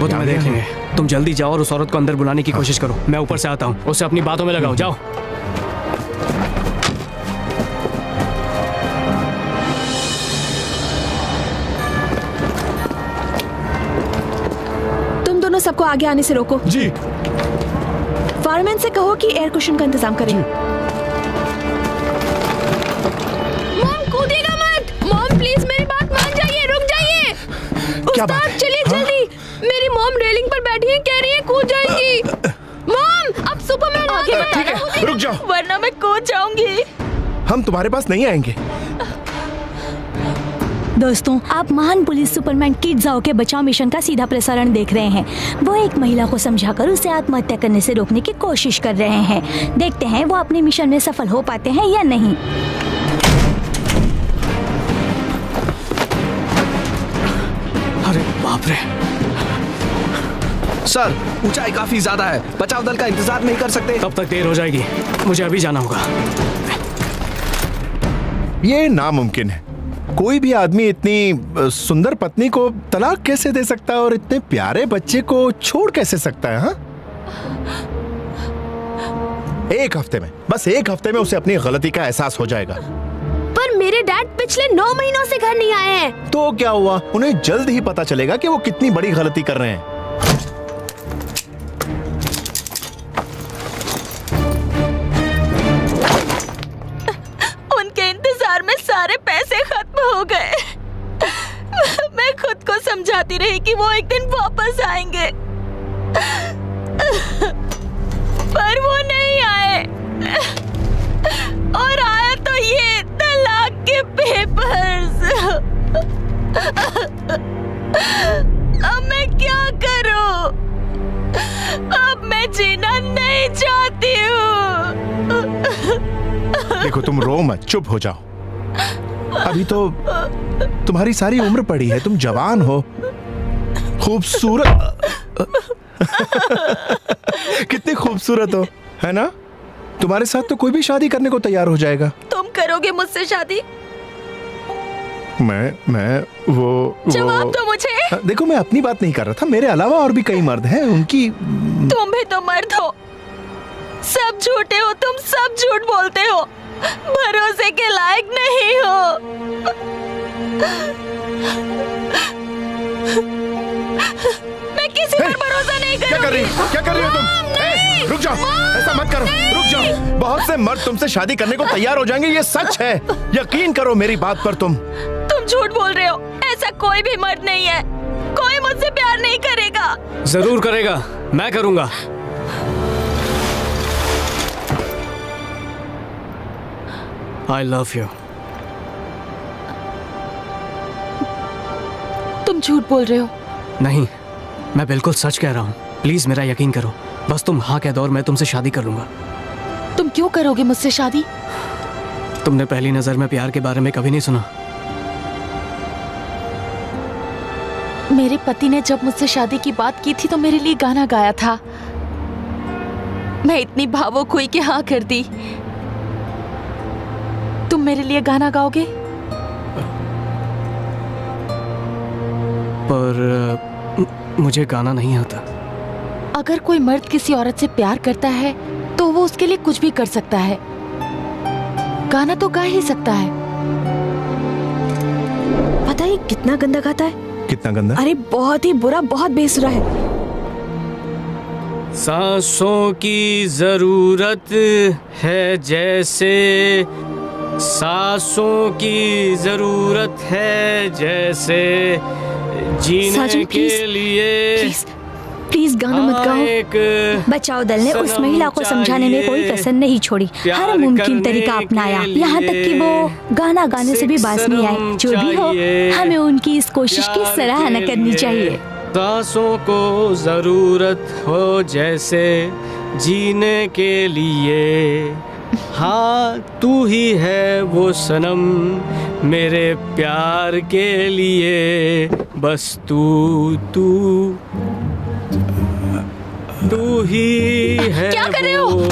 L: वो तुम्हें देख लेंगे। तुम जल्दी जाओ और उस औरत को अंदर बुलाने की कोशिश करो। मैं ऊपर से आता हूँ, उसे अपनी बातों में लगाओ। जाओ।
M: तुम दोनों सबको आगे आने से रोको।
C: जी।
M: फायरमैन से कहो कि एयर कुशन का इंतजाम करें।
J: मॉम कूदिएगा मत। मॉम प्लीज मेरी बात मान जाइए, रुक जाइए। उस्ताद चलिए जल्दी। मेरी मॉम रेलिंग पर बैठी है, कह रही है कूद जाएंगी। मॉम अब सुपरमैन आगे
C: बताना। रुक जाओ,
D: वरना मैं कूद जाऊंगी।
C: हम तुम्हारे पास नहीं आएंगे।
E: दोस्तों, आप महान पुलिस सुपरमैन किड ज़ाओ के बचाव मिशन का सीधा प्रसारण देख रहे हैं। वो एक महिला को समझाकर उसे आत्महत्या करने से रोकने की कोशिश कर रहे हैं। देखते हैं वो अपने मिशन में सफल हो पाते हैं या नहीं।
L: अरे बाप रे।
N: सर, ऊंचाई काफी ज्यादा है। बचाव दल का इंतजार नहीं कर सकते।
L: तब तक देर हो जाएगी। मुझे अभी जाना होगा।
C: ये नामुमकिन है। कोई भी आदमी इतनी सुंदर पत्नी को तलाक कैसे दे सकता है और इतने प्यारे बच्चे को छोड़ कैसे सकता है? हाँ? एक हफ्ते में, बस एक हफ्ते में उसे अपनी गलती का एहसास हो जाएगा।
J: पर मेरे डैड पिछले 9 महीनों से घर नहीं आए हैं।
C: तो क्या हुआ? उन्हें जल्द ही पता चलेगा कि वो कितनी बड़ी गलती कर रहे हैं।
D: उनके इंतजार में सारे पैसे खत्म हो गए। मैं खुद को समझाती रही कि वो एक दिन वापस आएंगे, पर वो नहीं आए। और आया तो ये तलाक के पेपर्स। अब मैं क्या करूं? अब मैं जीना नहीं चाहती। चाहती हूँ।
C: देखो तुम रो मत, चुप हो जाओ। अभी तो तुम्हारी सारी उम्र पड़ी है, तुम जवान हो, खूबसूरत। कितनी खूबसूरत हो, है ना? तुम्हारे साथ तो कोई भी शादी करने को तैयार हो जाएगा।
D: तुम करोगे मुझसे शादी?
C: मैं वो
D: जवाब दो मुझे।
C: देखो मैं अपनी बात नहीं कर रहा था, मेरे अलावा और भी कई मर्द हैं, उनकी।
D: तुम भी तो मर्द हो, सब झूठे हो, तुम सब झूठ बोलते हो, भरोसे के लायक नहीं हो। मैं किसी पर भरोसा नहीं करूंगी।
C: क्या कर रही हो तुम? रुक जाओ, ऐसा मत करो, रुक जाओ। बहुत से मर्द तुमसे शादी करने को तैयार हो जाएंगे, ये सच है, यकीन करो मेरी बात पर। तुम
D: झूठ बोल रहे हो, ऐसा कोई भी मर्द नहीं है, कोई मुझसे प्यार नहीं करेगा।
L: जरूर करेगा, मैं करूंगा। I love you।
D: तुम झूठ बोल रहे हो।
L: नहीं, मैं बिल्कुल सच कह रहा हूँ, प्लीज मेरा यकीन करो। बस तुम हाँ कह दो और मैं तुमसे शादी कर लूंगा।
D: तुम क्यों करोगे मुझसे शादी?
L: तुमने पहली नजर में प्यार के बारे में कभी नहीं सुना?
D: मेरे पति ने जब मुझसे शादी की बात की थी तो मेरे लिए गाना गाया था। मैं इतनी भावुक हुई कि हाँ कर दी। तुम मेरे लिए गाना गाओगे?
L: पर मुझे गाना नहीं आता।
D: अगर कोई मर्द किसी औरत से प्यार करता है तो वो उसके लिए कुछ भी कर सकता है, गाना तो गा ही सकता है।
K: पता है कितना गंदा गाता है?
C: कितना गंदा?
K: अरे बहुत ही बुरा, बहुत बेसुरा है।
L: सांसों की जरूरत है जैसे, सांसों की जरूरत है जैसे, जीने के लिए।
E: प्लीज गाना मत गाओ। बचाओ दल ने उस महिला को समझाने में कोई कसर नहीं छोड़ी, हर मुमकिन तरीका अपनाया, यहाँ तक कि वो गाना गाने से भी बाज नहीं आए। जो भी हो, हमें उनकी इस कोशिश की सराहना करनी चाहिए।
L: सांसों को जरूरत हो जैसे, जीने के लिए। हाँ तू ही है वो सनम मेरे प्यार के लिए, बस तू ही है।
D: क्या कर रहे हो?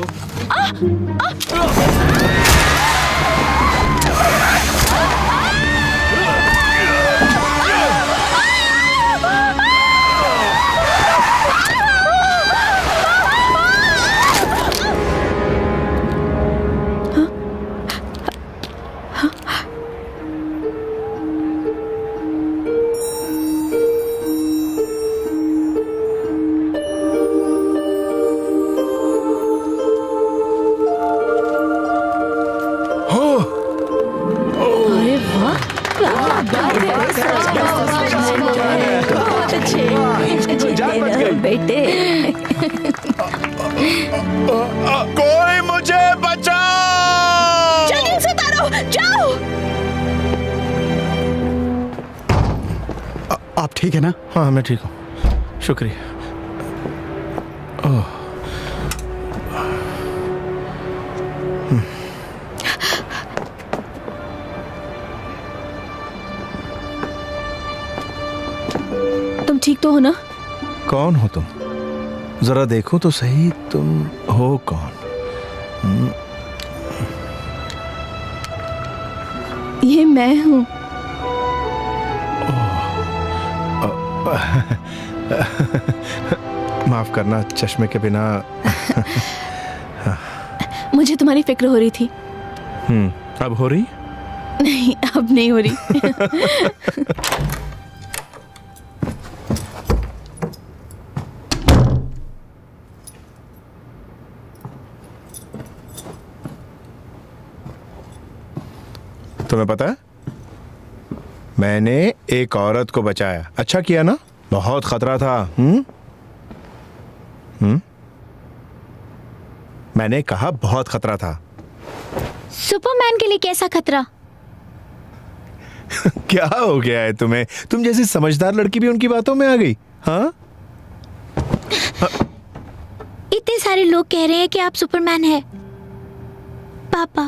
E: बेटे
C: कोई मुझे बचाओ!
D: जल्दी से उतारो, जाओ।
F: आप ठीक है ना?
C: हाँ मैं ठीक हूँ, शुक्रिया।
K: तुम ठीक तो हो ना?
C: कौन हो तुम? जरा देखो तो सही, तुम हो कौन?
K: ये मैं हूँ।
C: माफ करना, चश्मे के बिना।
K: मुझे तुम्हारी फिक्र हो रही थी।
C: अब हो रही?
K: नहीं, अब नहीं हो रही।
C: तुम्हें पता है, मैंने एक औरत को बचाया। अच्छा किया ना? बहुत खतरा था। मैंने कहा बहुत खतरा था।
H: सुपरमैन के लिए कैसा खतरा?
C: क्या हो गया है तुम्हें? तुम जैसी समझदार लड़की भी उनकी बातों में आ गई। हाँ?
H: इतने सारे लोग कह रहे हैं कि आप सुपरमैन हैं। पापा,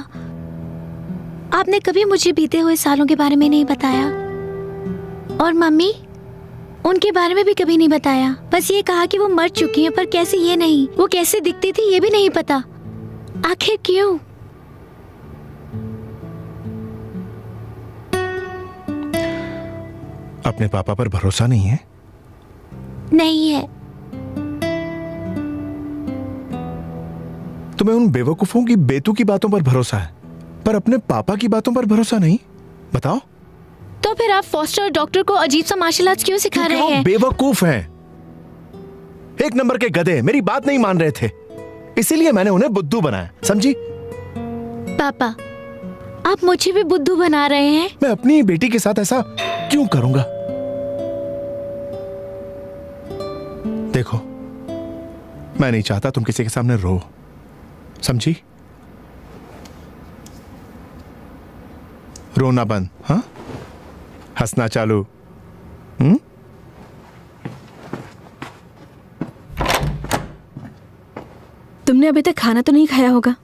H: आपने कभी मुझे बीते हुए सालों के बारे में नहीं बताया, और मम्मी, उनके बारे में भी कभी नहीं बताया। बस ये कहा कि वो मर चुकी हैं, पर कैसे ये नहीं, वो कैसे दिखती थी ये भी नहीं पता। आखिर क्यों?
C: अपने पापा पर भरोसा नहीं है?
H: नहीं है।
C: तुम्हें उन बेवकूफों की बेतुकी बातों पर भरोसा है, पर अपने पापा की बातों पर भरोसा नहीं? बताओ।
H: तो फिर आप फॉस्टर और डॉक्टर को अजीब सा मार्शल आर्ट्स क्यों सिखा रहे हैं?
C: बेवकूफ हैं, एक नंबर के गधे, मेरी बात नहीं मान रहे थे, इसीलिए मैंने उन्हें बुद्धू बनाया, समझी?
H: पापा, आप मुझे भी बुद्धू बना रहे हैं?
C: मैं अपनी बेटी के साथ ऐसा क्यों करूंगा? देखो, मैं नहीं चाहता तुम किसी के सामने रो, समझी? रोना बंद, हाँ? हंसना चालू।
K: तुमने अभी तक खाना तो नहीं खाया होगा?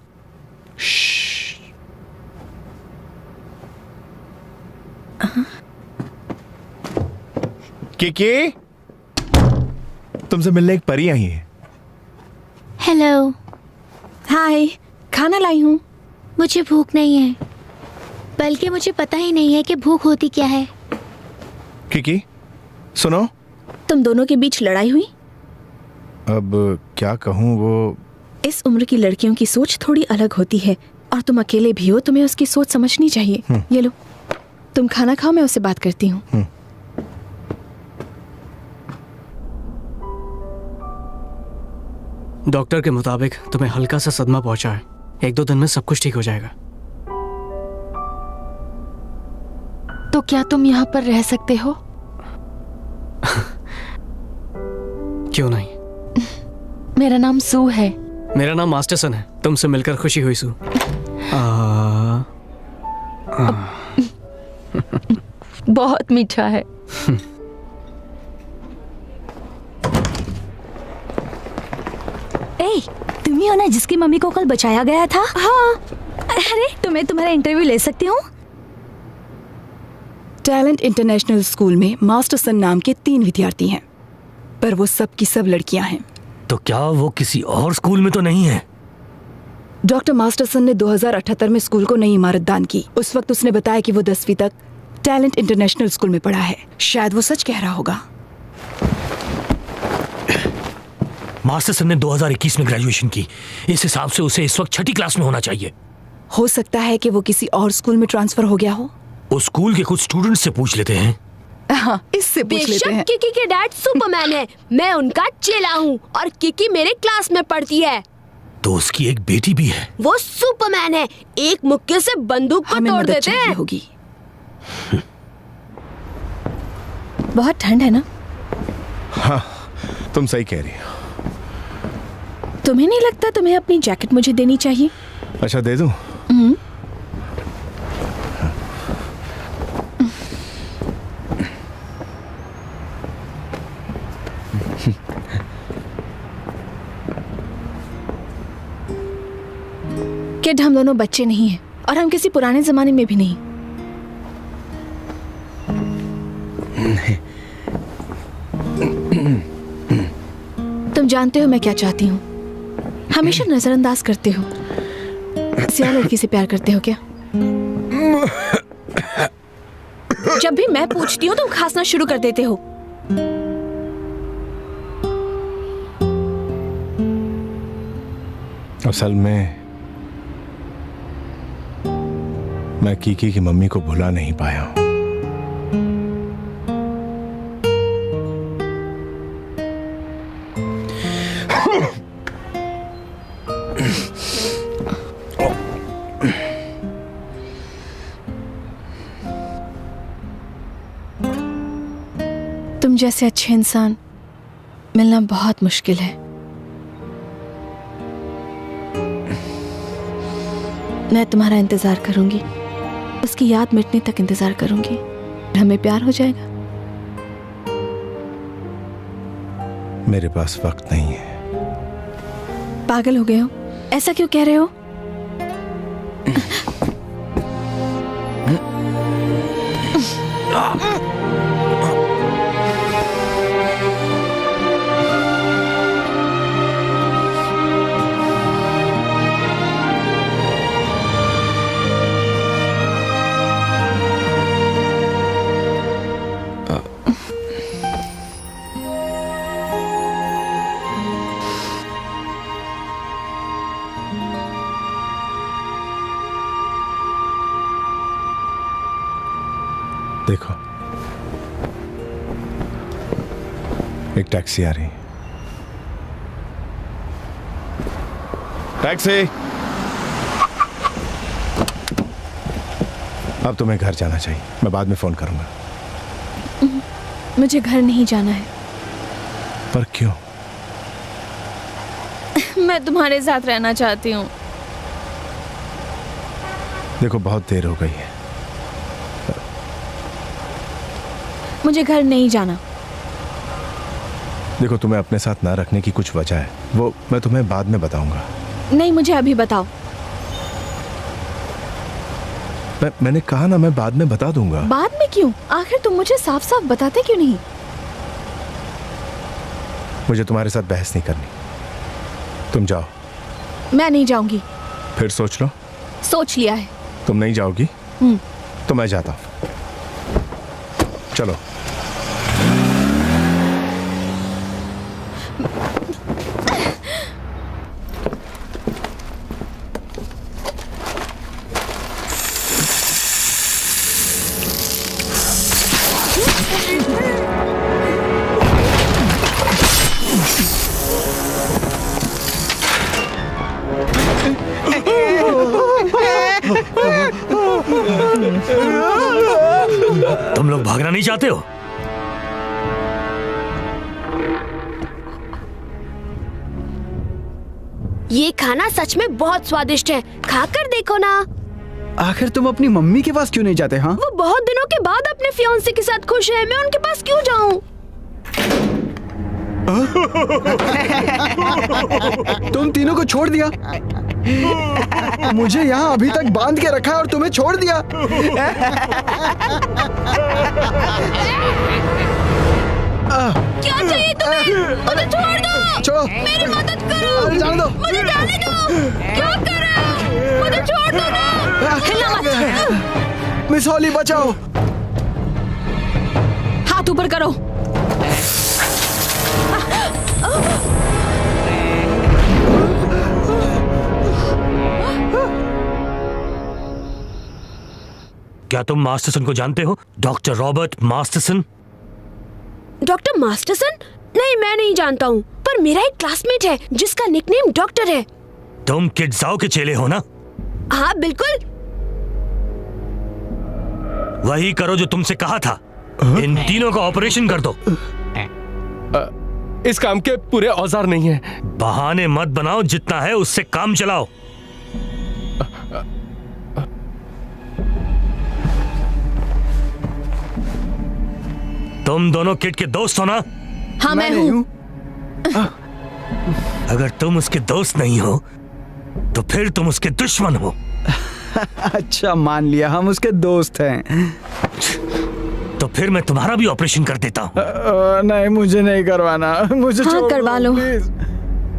C: किकी, तुमसे मिलने एक परी आई है।
H: हेलो।
K: हाय, खाना लाई हूँ।
H: मुझे भूख नहीं है, बल्कि मुझे पता ही नहीं है कि भूख होती क्या है।
C: किकी, सुनो।
K: तुम दोनों के बीच लड़ाई हुई?
C: अब क्या कहूँ, वो
K: इस उम्र की लड़कियों की सोच थोड़ी अलग होती है, और तुम अकेले भी हो, तुम्हें उसकी सोच समझनी चाहिए। ये लो, तुम खाना खाओ, मैं उससे बात करती हूँ।
L: डॉक्टर के मुताबिक तुम्हें हल्का सा सदमा पहुंचा है, 1-2 दिन में सब कुछ ठीक हो जाएगा।
D: तो क्या तुम यहाँ पर रह सकते हो?
L: क्यों नहीं?
D: मेरा नाम सू है।
L: मेरा नाम मास्टरसन है। तुमसे मिलकर खुशी हुई सू।
D: बहुत मीठा है।
E: तुम ही हो ना जिसकी मम्मी को कल बचाया गया था? हाँ। अरे, तुम्हें तुम्हारा इंटरव्यू ले सकती हूँ?
M: टैलेंट इंटरनेशनल स्कूल में मास्टरसन नाम के 3 विद्यार्थी हैं, पर वो सब की सब लड़कियां हैं।
G: तो क्या वो किसी और स्कूल में तो नहीं है?
M: डॉक्टर मास्टरसन ने 2078 में स्कूल को नई इमारत दान की। उस वक्त उसने बताया कि वो 10वीं तक टैलेंट इंटरनेशनल स्कूल में पढ़ा है। शायद वो सच कह रहा होगा।
G: मास्टरसन ने 2021 में ग्रेजुएशन की। इस हिसाब से उसे इस वक्त 6ठी क्लास में होना चाहिए।
M: हो सकता है कि वो किसी और स्कूल में ट्रांसफर हो गया हो।
G: उस स्कूल के कुछ स्टूडेंट्स से पूछ लेते हैं।
M: हाँ, इससे पूछ लेते हैं।
J: किकी के डैड सुपरमैन है, मैं उनका चेला हूँ, और किकी मेरे क्लास में पढ़ती है।
G: तो उसकी एक बेटी भी है।
J: वो सुपरमैन है, एक मुक्के से बंदूक को तोड़ देते हैं।
M: होगी।
K: बहुत ठंड है ना?
C: हाँ, तुम सही कह रही हो।
K: तुम्हें नहीं लगता तुम्हें अपनी जैकेट मुझे देनी चाहिए?
C: अच्छा, दे दूं?
K: किड, हम दोनों बच्चे नहीं हैं, और हम किसी पुराने जमाने में भी नहीं। तुम जानते हो मैं क्या चाहती हूँ। हमेशा नजरअंदाज करते हो। किसी और लड़की से प्यार करते हो क्या? जब भी मैं पूछती हूँ तुम खांसना शुरू कर देते हो।
C: असल में मैं कीकी की मम्मी को भुला नहीं पाया हूं।
K: तुम जैसे अच्छे इंसान मिलना बहुत मुश्किल है। मैं तुम्हारा इंतजार करूंगी, उसकी याद मिटने तक इंतजार करूंगी। हमें प्यार हो जाएगा।
C: मेरे पास वक्त नहीं है।
K: पागल हो गए हो? ऐसा क्यों कह रहे हो?
C: देखो, एक टैक्सी आ रही है। टैक्सी। अब तुम्हें घर जाना चाहिए, मैं बाद में फोन करूंगा।
K: मुझे घर नहीं जाना है।
C: पर क्यों?
K: मैं तुम्हारे साथ रहना चाहती हूँ।
C: देखो, बहुत देर हो गई है।
K: मुझे घर नहीं जाना।
C: देखो, तुम्हें अपने साथ ना रखने की कुछ वजह है, वो मैं तुम्हें बाद में बताऊंगा।
K: नहीं, मुझे अभी बताओ।
C: मैंने कहा ना, मैं बाद में बता दूंगा।
K: बाद में क्यों? आखिर तुम मुझे साफ साफ बताते क्यों नहीं?
C: मुझे तुम्हारे साथ बहस नहीं करनी, तुम जाओ।
K: मैं नहीं जाऊंगी।
C: फिर सोच लो।
K: सोच लिया है।
C: तुम नहीं जाओगी तो मैं जाता हूं। चलो।
G: तुम लोग भागना नहीं चाहते हो?
J: ये खाना सच में बहुत स्वादिष्ट है, खाकर देखो ना।
F: आखिर तुम अपनी मम्मी के पास क्यों नहीं जाते? हाँ,
J: वो बहुत दिनों के बाद अपने फियांसे के साथ खुश है, मैं उनके पास क्यों जाऊं?
F: तुम तीनों को छोड़ दिया। मुझे यहाँ अभी तक बांध के रखा और तुम्हें छोड़ दिया।
J: क्या चाहिए तुम्हें? मुझे छोड़ दो।
F: छोड़ो।
J: मेरी मदद करो।
F: जाने दो।
J: मुझे जाने दो। क्या कर रहे हो? मुझे छोड़ दो ना। हिलना मत।
F: मिस हॉली, बचाओ।
K: हाथ ऊपर करो।
G: क्या तुम मास्टरसन को जानते हो? Doctor Robert Masterson.
J: Doctor Masterson? नहीं, मैं नहीं जानता हूँ, पर मेरा एक क्लासमेट है जिसका निकनेम डॉक्टर है।
G: तुम किड जाओ के चेले हो ना?
J: हाँ बिल्कुल।
G: वही करो जो तुमसे कहा था। इन तीनों का ऑपरेशन कर दो।
B: इस काम के पूरे औजार नहीं है।
G: बहाने मत बनाओ, जितना है उससे काम चलाओ। तुम दोनों किड के दोस्त हो ना?
K: हाँ, मैं हूँ।
G: अगर तुम उसके दोस्त नहीं हो तो फिर तुम उसके दुश्मन हो।
F: अच्छा, मान लिया, हम उसके दोस्त हैं।
G: तो फिर मैं तुम्हारा भी ऑपरेशन कर देता हूँ।
F: नहीं, मुझे नहीं करवाना। मुझे
K: हाँ, करवा लो।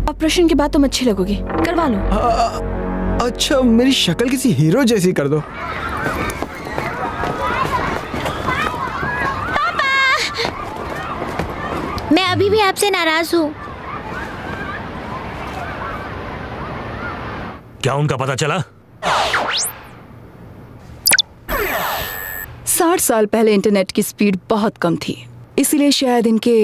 K: ऑपरेशन के बाद तुम अच्छे लगोगे, करवा लो।
F: अच्छा, मेरी शक्ल किसी हीरो जैसी कर दो।
H: मैं अभी भी आपसे नाराज हूँ।
G: क्या उनका पता चला?
M: 60 साल पहले इंटरनेट की स्पीड बहुत कम थी, इसीलिए शायद इनके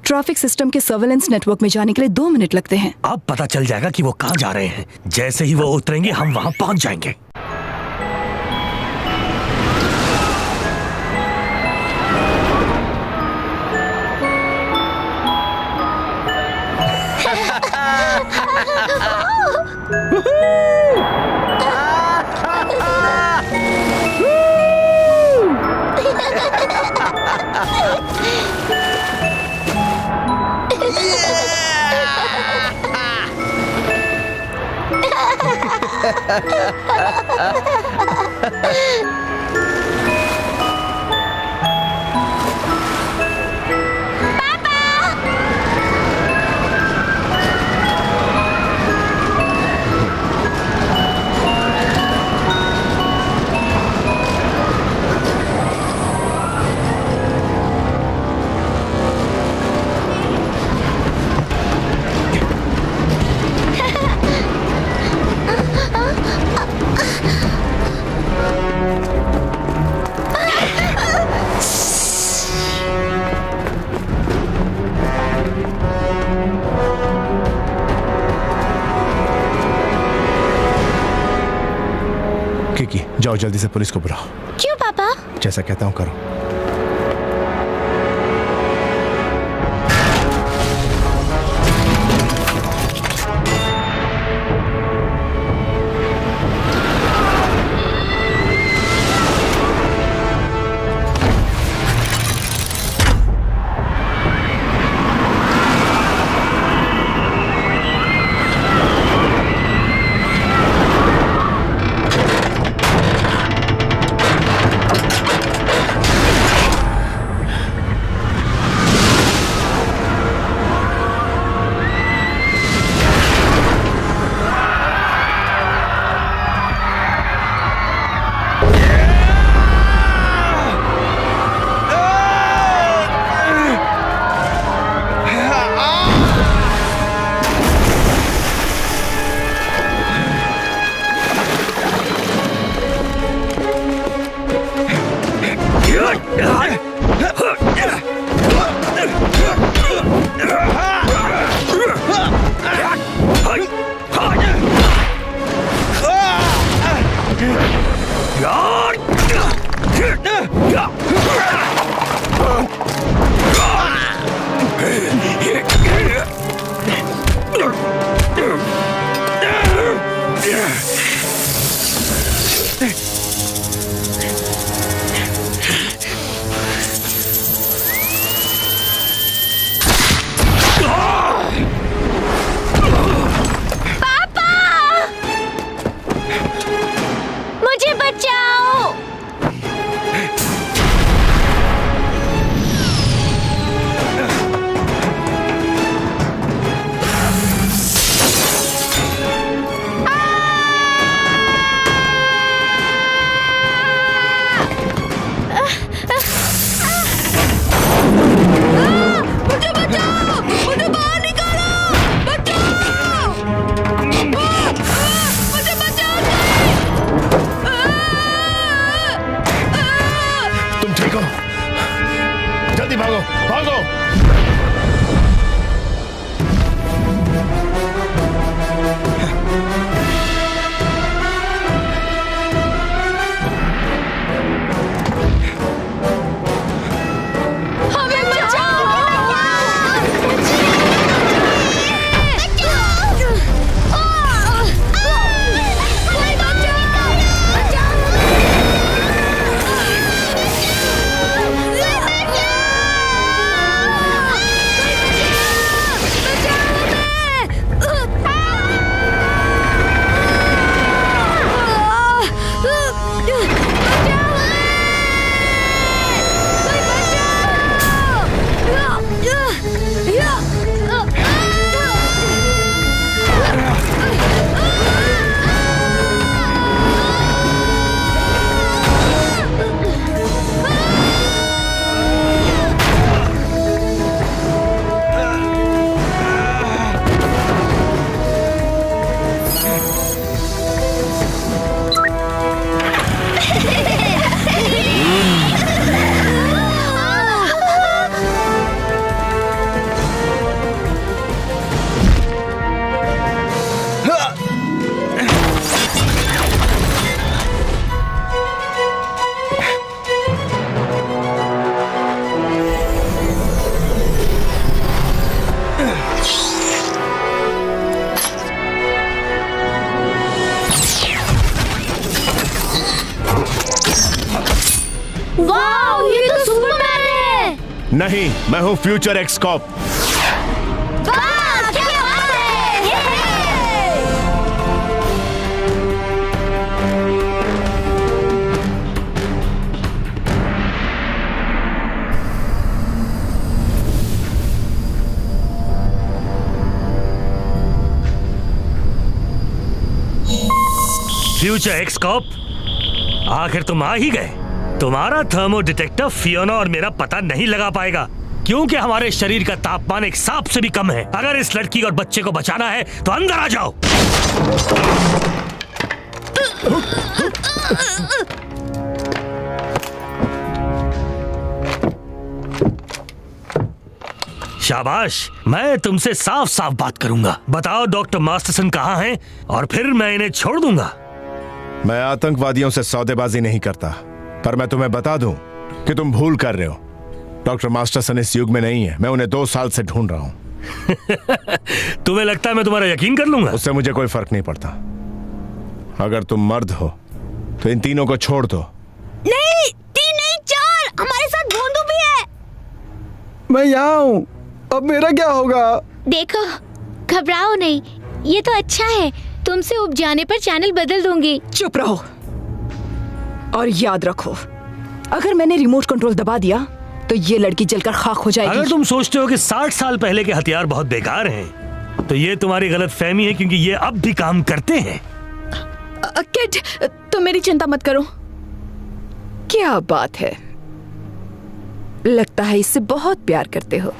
M: ट्रैफिक सिस्टम के सर्वेलेंस नेटवर्क में जाने के लिए 2 मिनट लगते हैं।
G: अब पता चल जाएगा कि वो कहाँ जा रहे हैं। जैसे ही वो उतरेंगे हम वहां पहुंच जाएंगे।
C: किकी, जाओ जल्दी से पुलिस को बुलाओ।
H: क्यों पापा?
C: जैसा कहता हूं करो। नहीं, मैं हूँ future ex cop.
G: Future ex cop, आखिर तुम आ ही गए। तुम्हारा थर्मो डिटेक्टर फियोना और मेरा पता नहीं लगा पाएगा, क्योंकि हमारे शरीर का तापमान एक सांप से भी कम है। अगर इस लड़की और बच्चे को बचाना है तो अंदर आ जाओ। शाबाश, मैं तुमसे साफ साफ बात करूंगा। बताओ डॉक्टर मास्टरसन कहाँ हैं और फिर मैं इन्हें छोड़ दूंगा।
C: मैं आतंकवादियों से सौदेबाजी नहीं करता, पर मैं तुम्हें बता दूं कि तुम भूल कर रहे हो। डॉक्टर मास्टरसन इस युग में नहीं है। मैं उन्हें 2 साल से ढूंढ रहा हूं।
G: तुम्हें लगता है मैं तुम्हारा यकीन कर लूंगा?
C: उससे मुझे कोई फर्क नहीं पड़ता। अगर तुम मर्द हो तो इन तीनों को छोड़ दो।
J: नहीं, 3 नहीं 4, हमारे साथ भोंदू भी है।
F: मैं यहाँ हूँ, अब मेरा क्या होगा?
H: देखो, घबराओ नहीं, ये तो अच्छा है। तुमसे उब जाने पर चैनल बदल दूंगी।
M: चुप रहो और याद रखो, अगर मैंने रिमोट कंट्रोल दबा दिया तो ये लड़की जलकर खाक हो जाएगी।
G: अगर तुम सोचते हो कि 60 साल पहले के हथियार बहुत बेकार हैं, तो ये तुम्हारी गलत फहमी है, क्योंकि ये अब भी काम करते हैं।
M: किड, तुम मेरी चिंता मत करो। क्या बात है, लगता है इससे बहुत प्यार करते हो।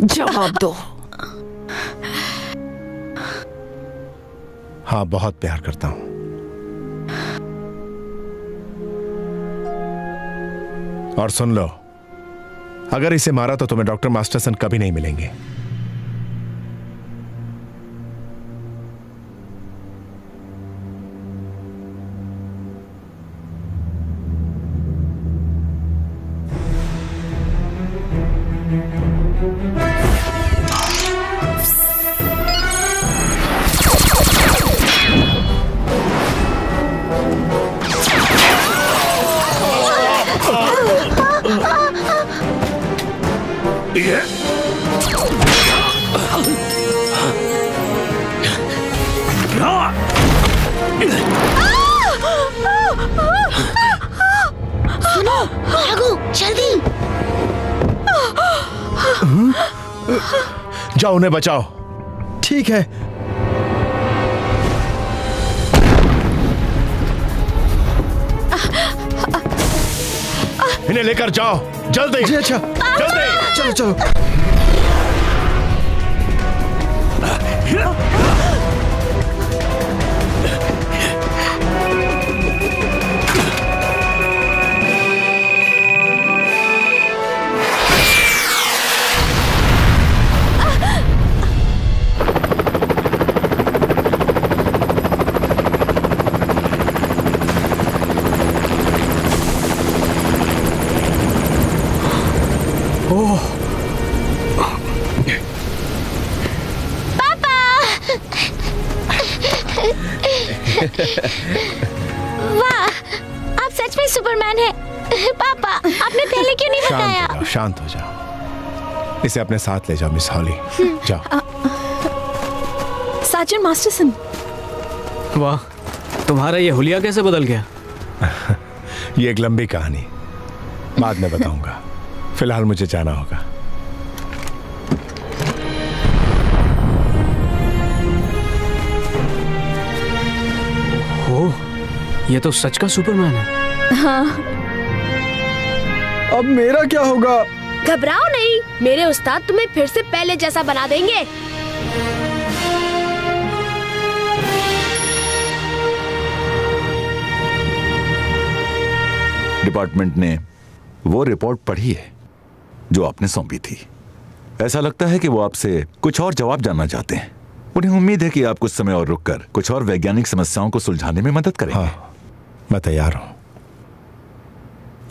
M: जवाब दो।
C: हाँ, बहुत प्यार करता हूं। और सुन लो, अगर इसे मारा तो तुम्हें डॉक्टर मास्टरसन कभी नहीं मिलेंगे।
H: सुनो, भागो जल्दी।
C: जाओ, उन्हें बचाओ।
F: ठीक है।
C: इन्हें लेकर जाओ जल्दी।
F: जी अच्छा,
C: जल्दी।
F: चलो चलो।
H: वाह, आप सच में सुपरमैन हैं। पापा, आपने पहले क्यों नहीं बताया?
C: शांत हो जाओ। इसे अपने साथ ले जाओ मिस हॉली। जाओ।
M: सार्जेंट मास्टरसन।
L: वाह, तुम्हारा ये हुलिया कैसे बदल गया?
C: ये एक लंबी कहानी, बाद में बताऊंगा। फिलहाल मुझे जाना होगा।
L: ओह, ये तो सच का सुपरमैन है।
M: हाँ।
F: अब मेरा क्या होगा?
J: घबराओ नहीं, मेरे उस्ताद तुम्हें फिर से पहले जैसा बना देंगे।
O: डिपार्टमेंट ने वो रिपोर्ट पढ़ी है जो आपने सौंपी थी। ऐसा लगता है कि वो आपसे कुछ और जवाब जानना चाहते हैं। उन्हें उम्मीद है कि आप कुछ समय और रुककर कुछ और वैज्ञानिक समस्याओं को सुलझाने में मदद करेंगे।
C: हाँ, मैं तैयार हूं।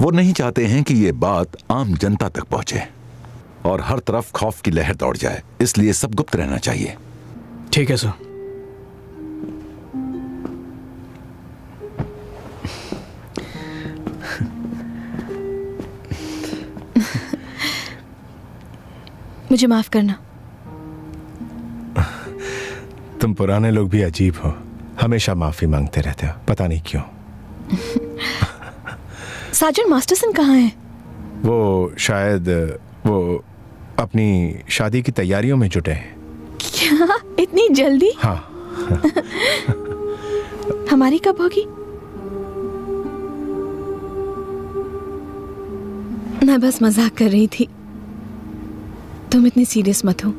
O: वो नहीं चाहते हैं कि ये बात आम जनता तक पहुंचे और हर तरफ खौफ की लहर दौड़ जाए, इसलिए सब गुप्त रहना चाहिए।
L: ठीक है सर।
M: मुझे माफ करना।
C: तुम पुराने लोग भी अजीब हो, हमेशा माफी मांगते रहते हो, पता नहीं क्यों।
M: सार्जेंट मास्टरसन कहाँ हैं?
C: वो शायद वो अपनी शादी की तैयारियों में जुटे हैं।
M: क्या इतनी जल्दी?
C: हाँ।
K: हमारी कब होगी? मैं बस मजाक कर रही थी, तुम इतनी सीरियस मत हो।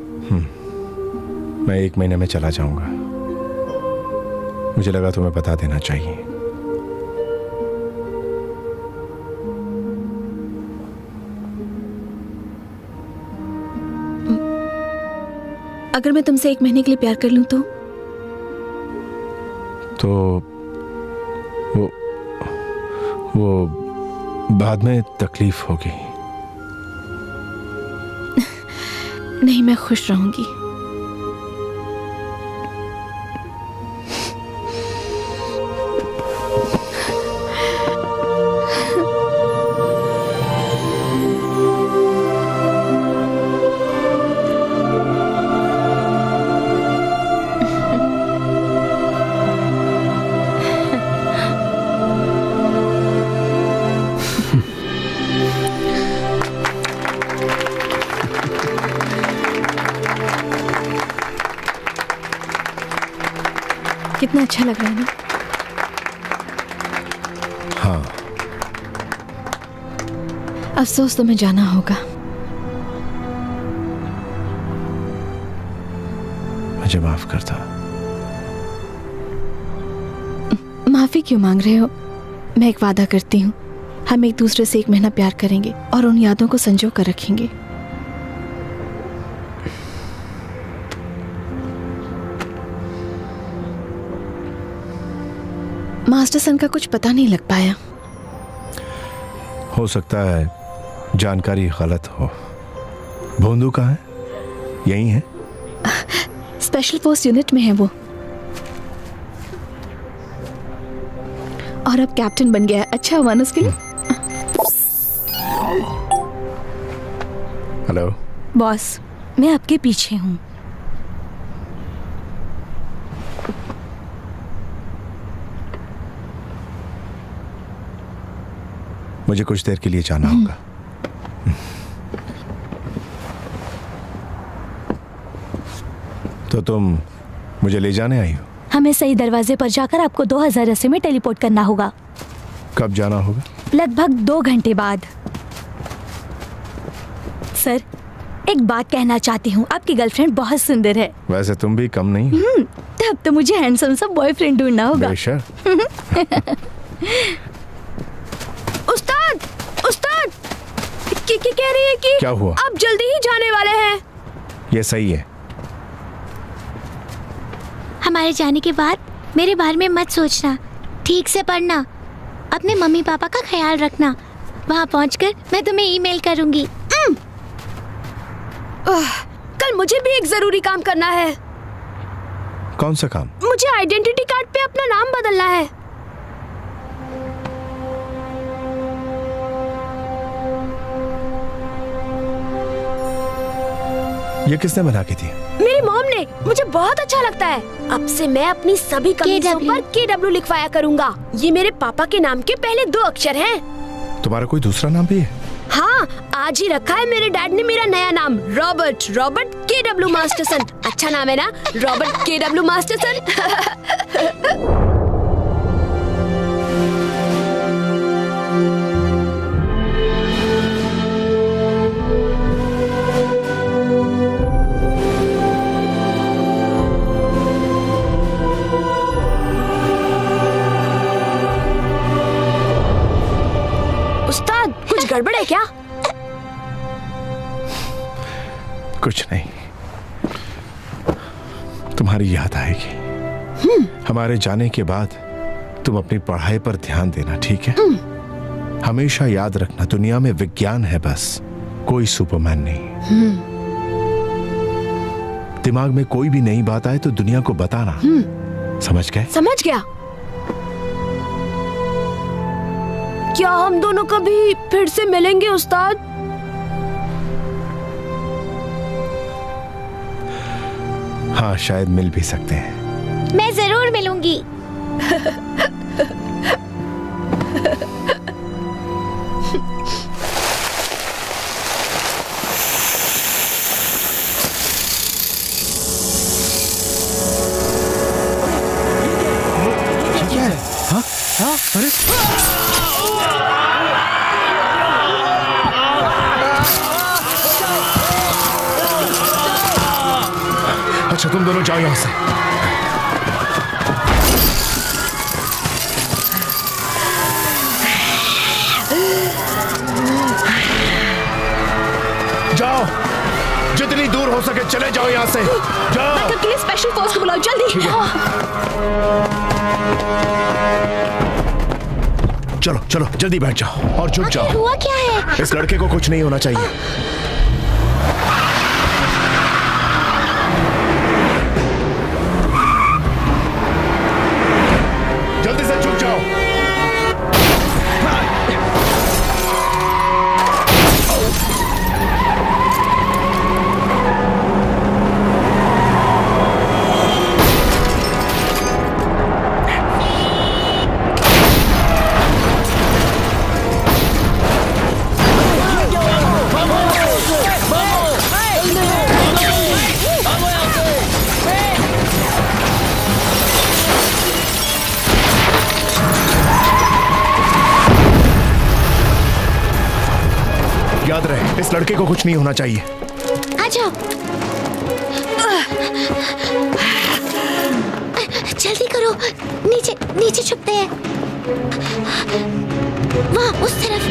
C: मैं 1 महीने में चला जाऊंगा। मुझे लगा तुम्हें बता देना चाहिए।
K: अगर मैं तुमसे 1 महीने के लिए प्यार कर लूं तो
C: वो बाद में तकलीफ होगी।
K: नहीं, मैं खुश रहूंगी। कितना अच्छा लग रहा है ना?
C: हाँ।
K: अफसोस तुम्हें जाना होगा।
C: मुझे माफ करता।
K: माफी क्यों मांग रहे हो? मैं एक वादा करती हूँ, हम एक दूसरे से 1 महीना प्यार करेंगे और उन यादों को संजो कर रखेंगे। मास्टर सन का कुछ पता नहीं लग पाया।
C: हो सकता है जानकारी गलत हो। भोंदू कहाँ है? यही है?
K: स्पेशल फोर्स यूनिट में है वो, और अब कैप्टन बन गया है। अच्छा हुआ ना उसके लिए।
C: हेलो
E: बॉस, मैं आपके पीछे हूँ।
C: मुझे कुछ देर के लिए जाना होगा। तो तुम मुझे ले जाने आई हो?
E: हमें सही दरवाजे पर जाकर आपको 2080 में टेलीपोर्ट करना होगा।
C: कब जाना होगा?
E: लगभग 2 घंटे बाद। सर, एक बात कहना चाहती हूँ, आपकी गर्लफ्रेंड बहुत सुंदर है।
C: वैसे तुम भी कम नहीं।
E: तब तो मुझे हैंडसम सा बॉयफ्रेंड ढूंढना होगा।
C: बेशक।
J: उस्ताद कह रही है कि
C: क्या हुआ?
J: आप जल्दी ही जाने वाले हैं।
C: ये सही है।
H: हमारे जाने के बाद मेरे बारे में मत सोचना, ठीक से पढ़ना, अपने मम्मी पापा का ख्याल रखना। वहाँ पहुँचकर मैं तुम्हें ईमेल करूँगी।
J: कल मुझे भी एक जरूरी काम करना है।
C: कौन सा काम?
J: मुझे आइडेंटिटी कार्ड पे अपना नाम बदलना है।
C: ये किसने बना के दी?
J: मेरी मॉम ने। मुझे बहुत अच्छा लगता है। अब से मैं अपनी सभी कमीजों पर KW लिखवाया करूँगा। ये मेरे पापा के नाम के पहले 2 अक्षर हैं।
C: तुम्हारा कोई दूसरा नाम भी है?
J: हाँ, आज ही रखा है मेरे डैड ने मेरा नया नाम, रॉबर्ट KW मास्टरसन। अच्छा नाम है ना, रॉबर्ट KW मास्टरसन। उस्ताद, कुछ गड़बड़ है क्या?
C: कुछ नहीं, तुम्हारी याद आएगी। हमारे जाने के बाद तुम अपनी पढ़ाई पर ध्यान देना, ठीक है? हमेशा याद रखना, दुनिया में विज्ञान है बस, कोई सुपरमैन नहीं। दिमाग में कोई भी नई बात आए तो दुनिया को बताना। समझ गए?
J: समझ गया। क्या हम दोनों कभी फिर से मिलेंगे उस्ताद?
C: हाँ, शायद मिल भी सकते हैं।
H: मैं जरूर मिलूंगी।
C: क्या है? अच्छा तुम दोनों जाओ यहां से। जाओ, जितनी दूर हो सके चले जाओ यहां से। जाओ।
K: बैकअप के लिए स्पेशल फोर्स को बुलाओ जल्दी।
C: चलो चलो जल्दी बैठ जाओ और छुप जाओ।
H: हुआ क्या है?
C: इस लड़के को कुछ नहीं होना चाहिए। जल्दी से छुप जाओ। याद रहे, इस लड़के को कुछ नहीं होना चाहिए।
H: आ जाओ। जल्दी करो, नीचे नीचे छुपते हैं। वहाँ उस तरफ।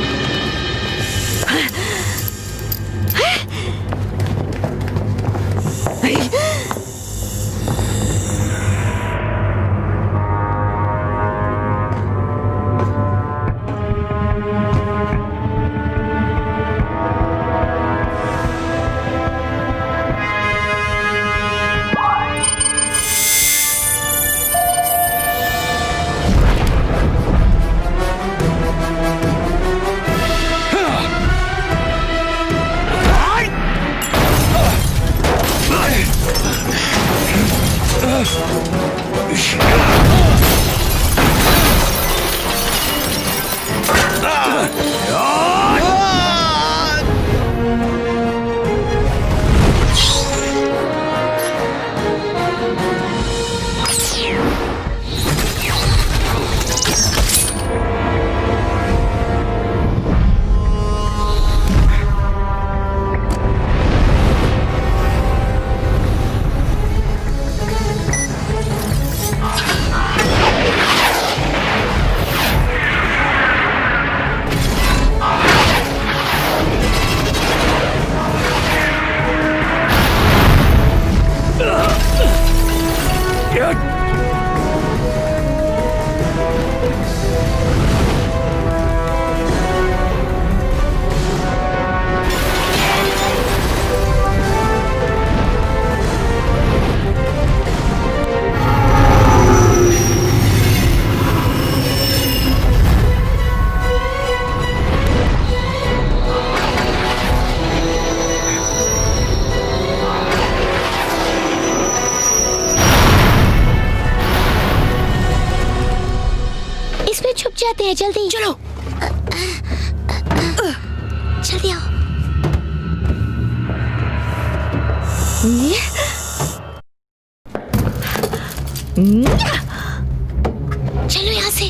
H: जाते हैं, जल्दी चलो। जल्दी आओ। चलो यहाँ से।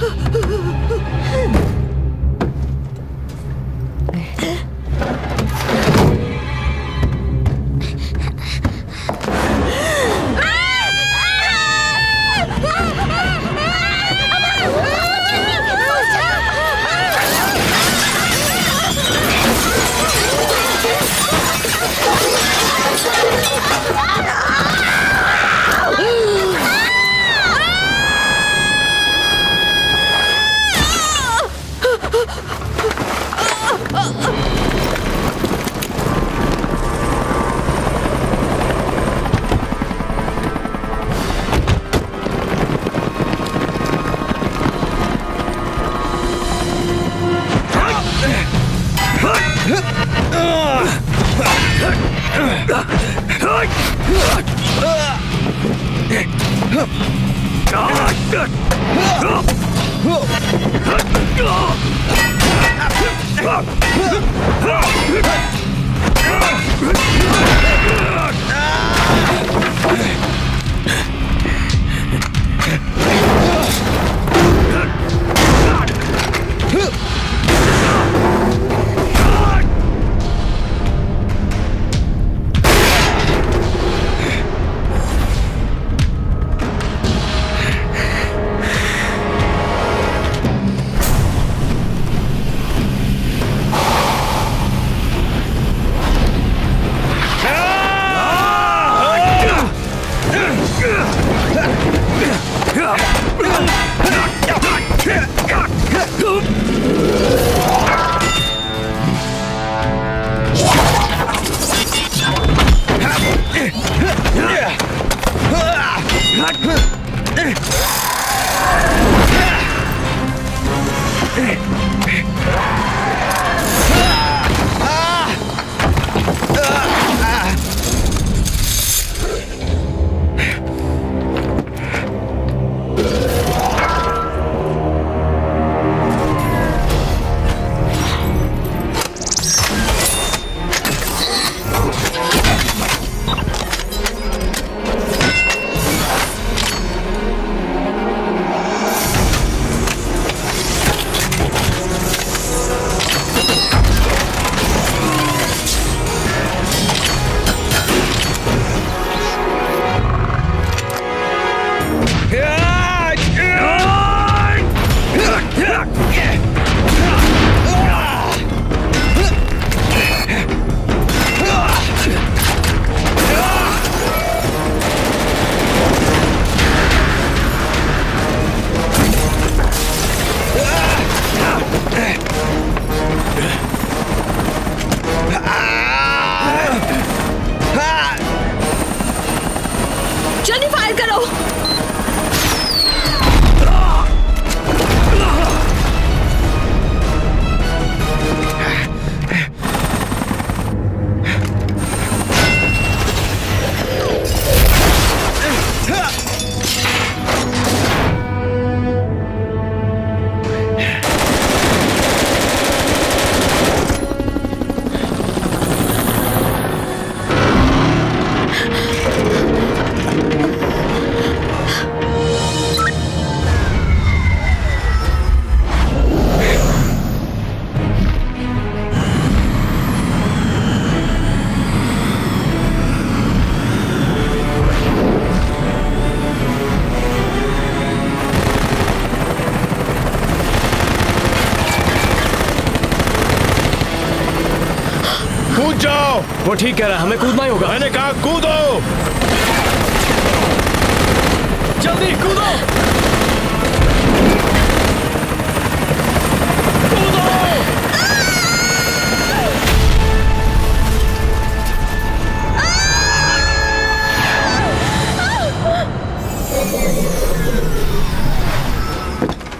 J: जल्दी फायर करो।
L: वो ठीक कह रहा है, हमें कूदना ही होगा।
C: मैंने कहा कूदो।
L: जल्दी कूदो।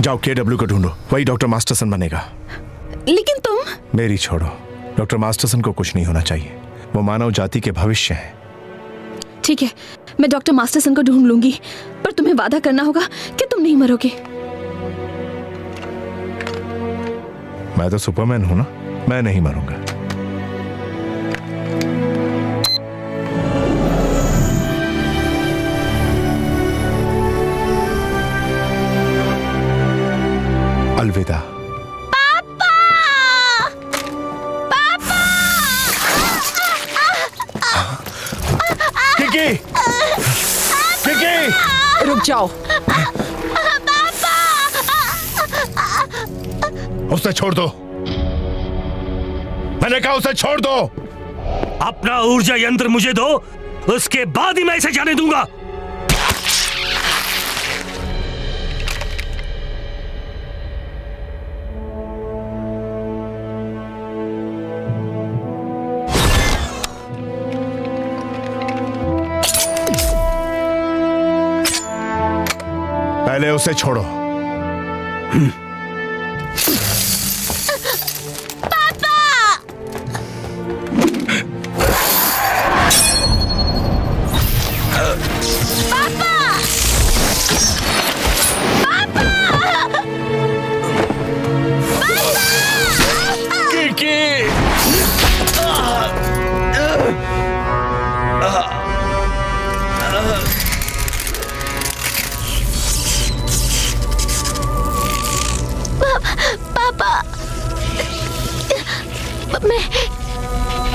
C: जाओ KW को ढूंढो, वही डॉक्टर मास्टरसन बनेगा।
K: लेकिन तुम।
C: मेरी छोड़ो, डॉक्टर मास्टरसन को कुछ नहीं होना चाहिए। वो मानव जाति के भविष्य हैं।
K: ठीक है, मैं डॉक्टर मास्टरसन को ढूंढ लूंगी, पर तुम्हें वादा करना होगा कि तुम नहीं मरोगे।
C: मैं तो सुपरमैन हूं ना, मैं नहीं मरूंगा। अलविदा।
H: पापा! पापा!
C: किकी! किकी!
M: रुक जाओ।
C: उसे छोड़ दो। मैंने कहा उसे छोड़ दो।
G: अपना ऊर्जा यंत्र मुझे दो, उसके बाद ही मैं इसे जाने दूंगा।
C: पहले उसे छोड़ो।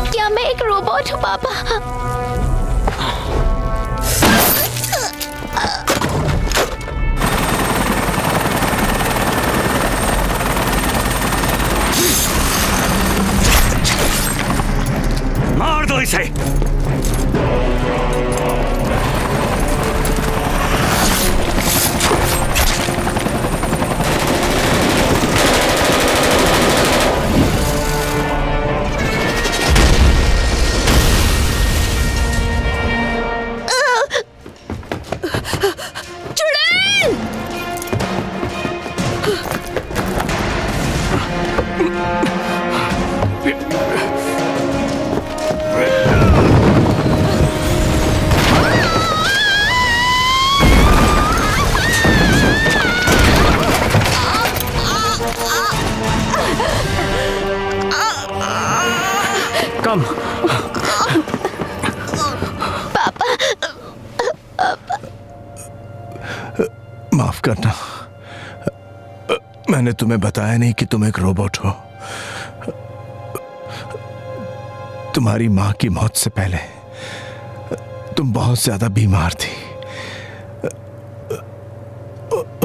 H: क्या मैं एक रोबोट हूँ पापा?
G: मार दो इसे।
L: कम।
C: माफ करना, मैंने तुम्हें बताया नहीं कि तुम एक रोबोट हो। तुम्हारी मां की मौत से पहले तुम बहुत ज्यादा बीमार थी।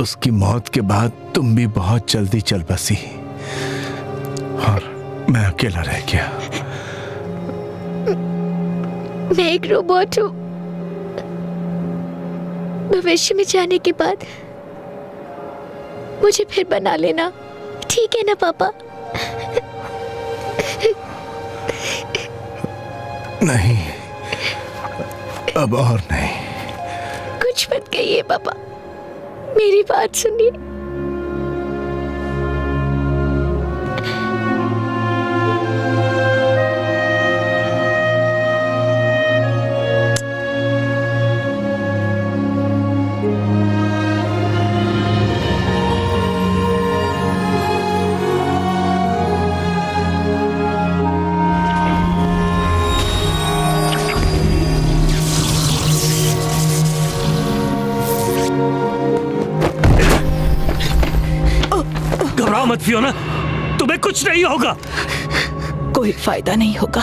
C: उसकी मौत के बाद तुम भी बहुत जल्दी चल बसी और मैं अकेला रह गया।
H: मैं एक रोबोट हूँ। भविष्य में जाने के बाद मुझे फिर बना लेना, ठीक है ना पापा?
C: नहीं, अब और नहीं।
J: कुछ मत कहिए पापा, मेरी बात सुनिए।
G: घबराओ मत फियोना, तुम्हें कुछ नहीं होगा।
M: कोई फायदा नहीं होगा,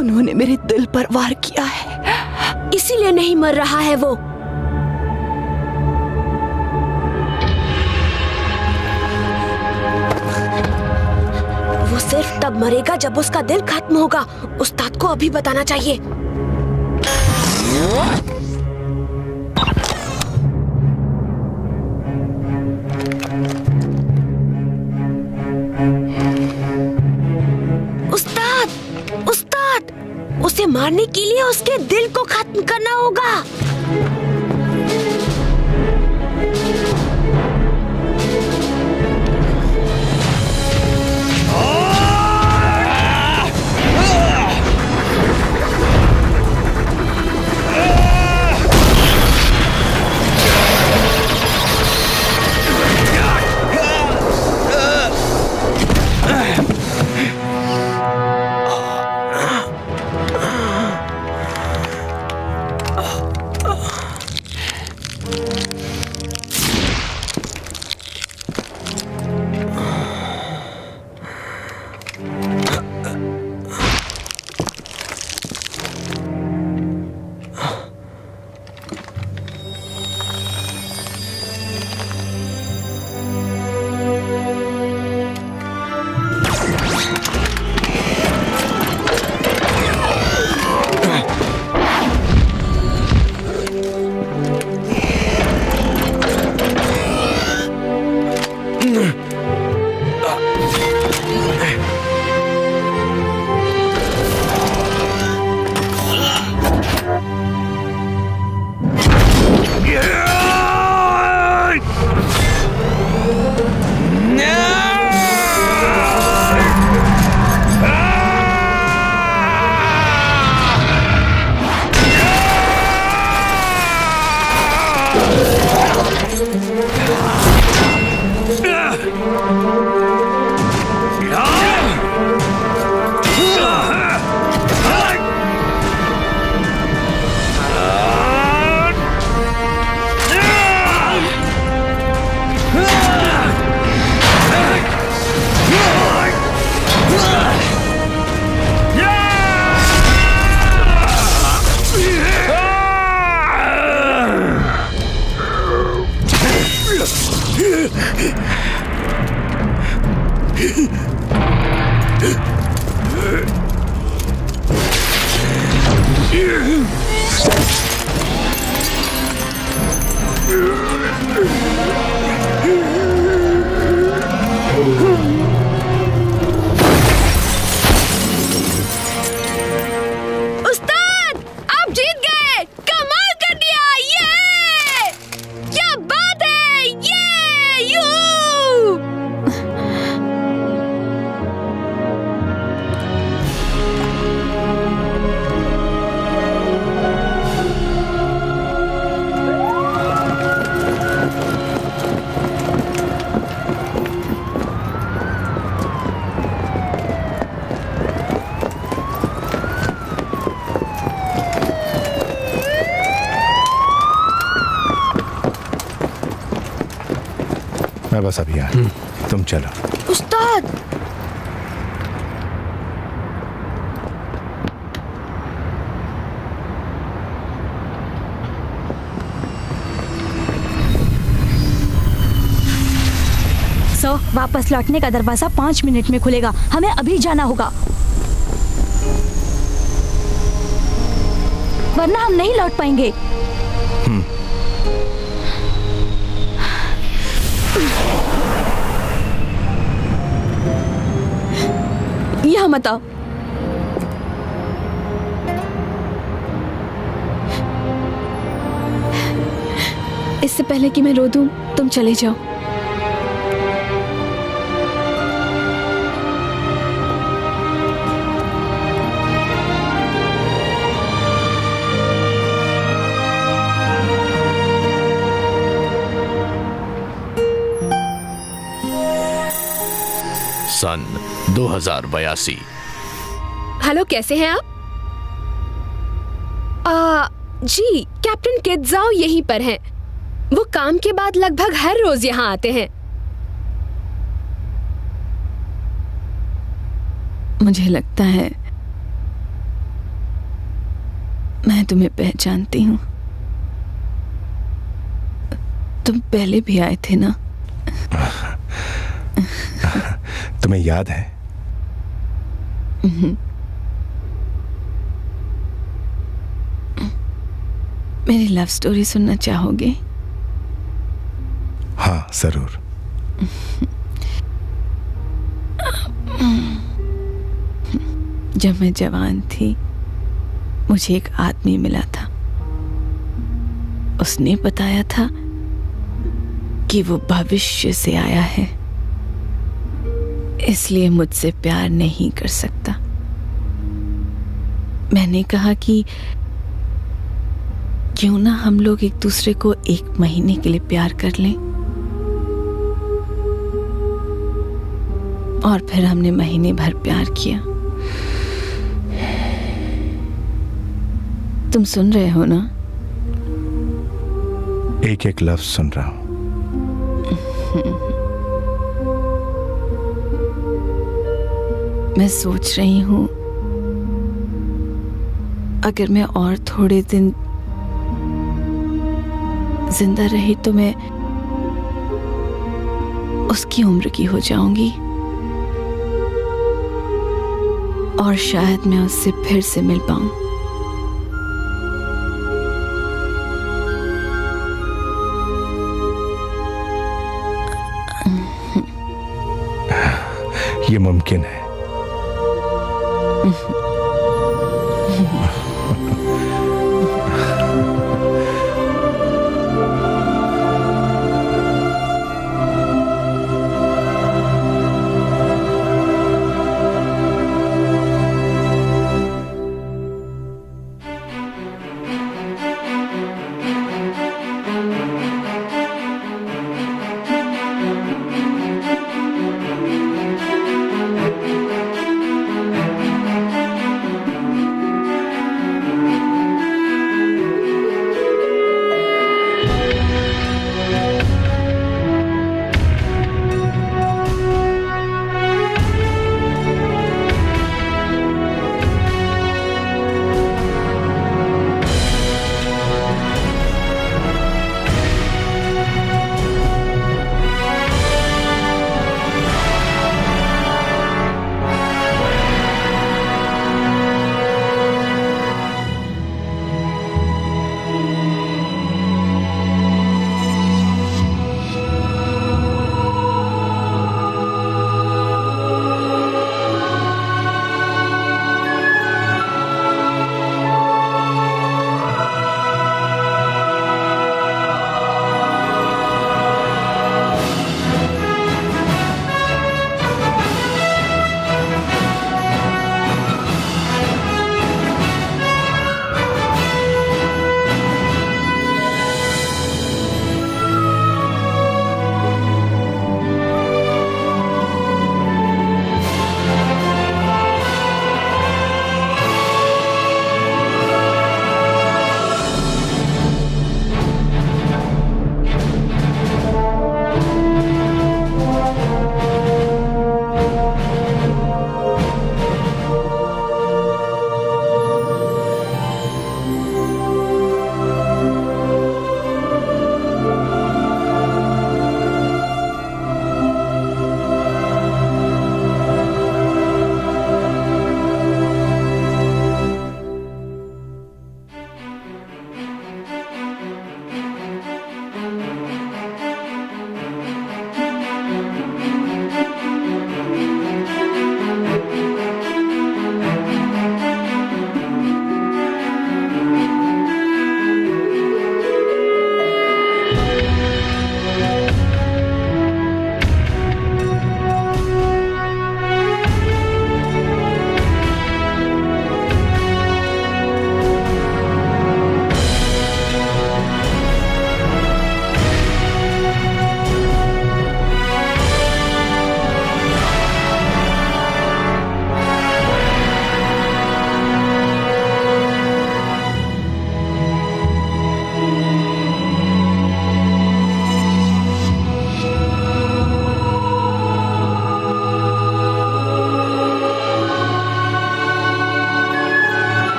M: उन्होंने मेरे दिल पर वार किया है,
J: इसीलिए नहीं मर रहा है वो। वो सिर्फ तब मरेगा जब उसका दिल खत्म होगा। उस्ताद को अभी बताना चाहिए। उस्ताद, उस्ताद, उसे मारने के लिए उसके दिल को खत्म करना होगा।
C: मैं बस अभी आया, तुम चलो।
J: उस्ताद,
E: वापस लौटने का दरवाजा 5 मिनट में खुलेगा। हमें अभी जाना होगा, वरना हम नहीं लौट पाएंगे।
K: यहाँ मत आओ। इससे पहले कि मैं रो दूं, तुम चले जाओ।
A: सन 2082।
K: हेलो, कैसे हैं आप? जी, कैप्टन किडजाओ यहीं पर हैं। वो काम के बाद लगभग हर रोज यहाँ आते हैं। मुझे लगता है मैं तुम्हें पहचानती हूँ। तुम पहले भी आए थे ना?
C: तुम्हें याद है?
K: मेरी लव स्टोरी सुनना चाहोगे?
C: हाँ, जरूर।
K: जब मैं जवान थी, मुझे एक आदमी मिला था। उसने बताया था कि वो भविष्य से आया है, इसलिए मुझसे प्यार नहीं कर सकता। मैंने कहा कि क्यों ना हम लोग एक दूसरे को 1 महीने के लिए प्यार कर लें। और फिर हमने महीने भर प्यार किया। तुम सुन रहे हो ना?
C: एक एक लफ्ज सुन रहा हूं।
K: मैं सोच रही हूं अगर मैं और थोड़े दिन जिंदा रही तो मैं उसकी उम्र की हो जाऊंगी और शायद मैं उससे फिर से मिल पाऊं।
C: ये मुमकिन है।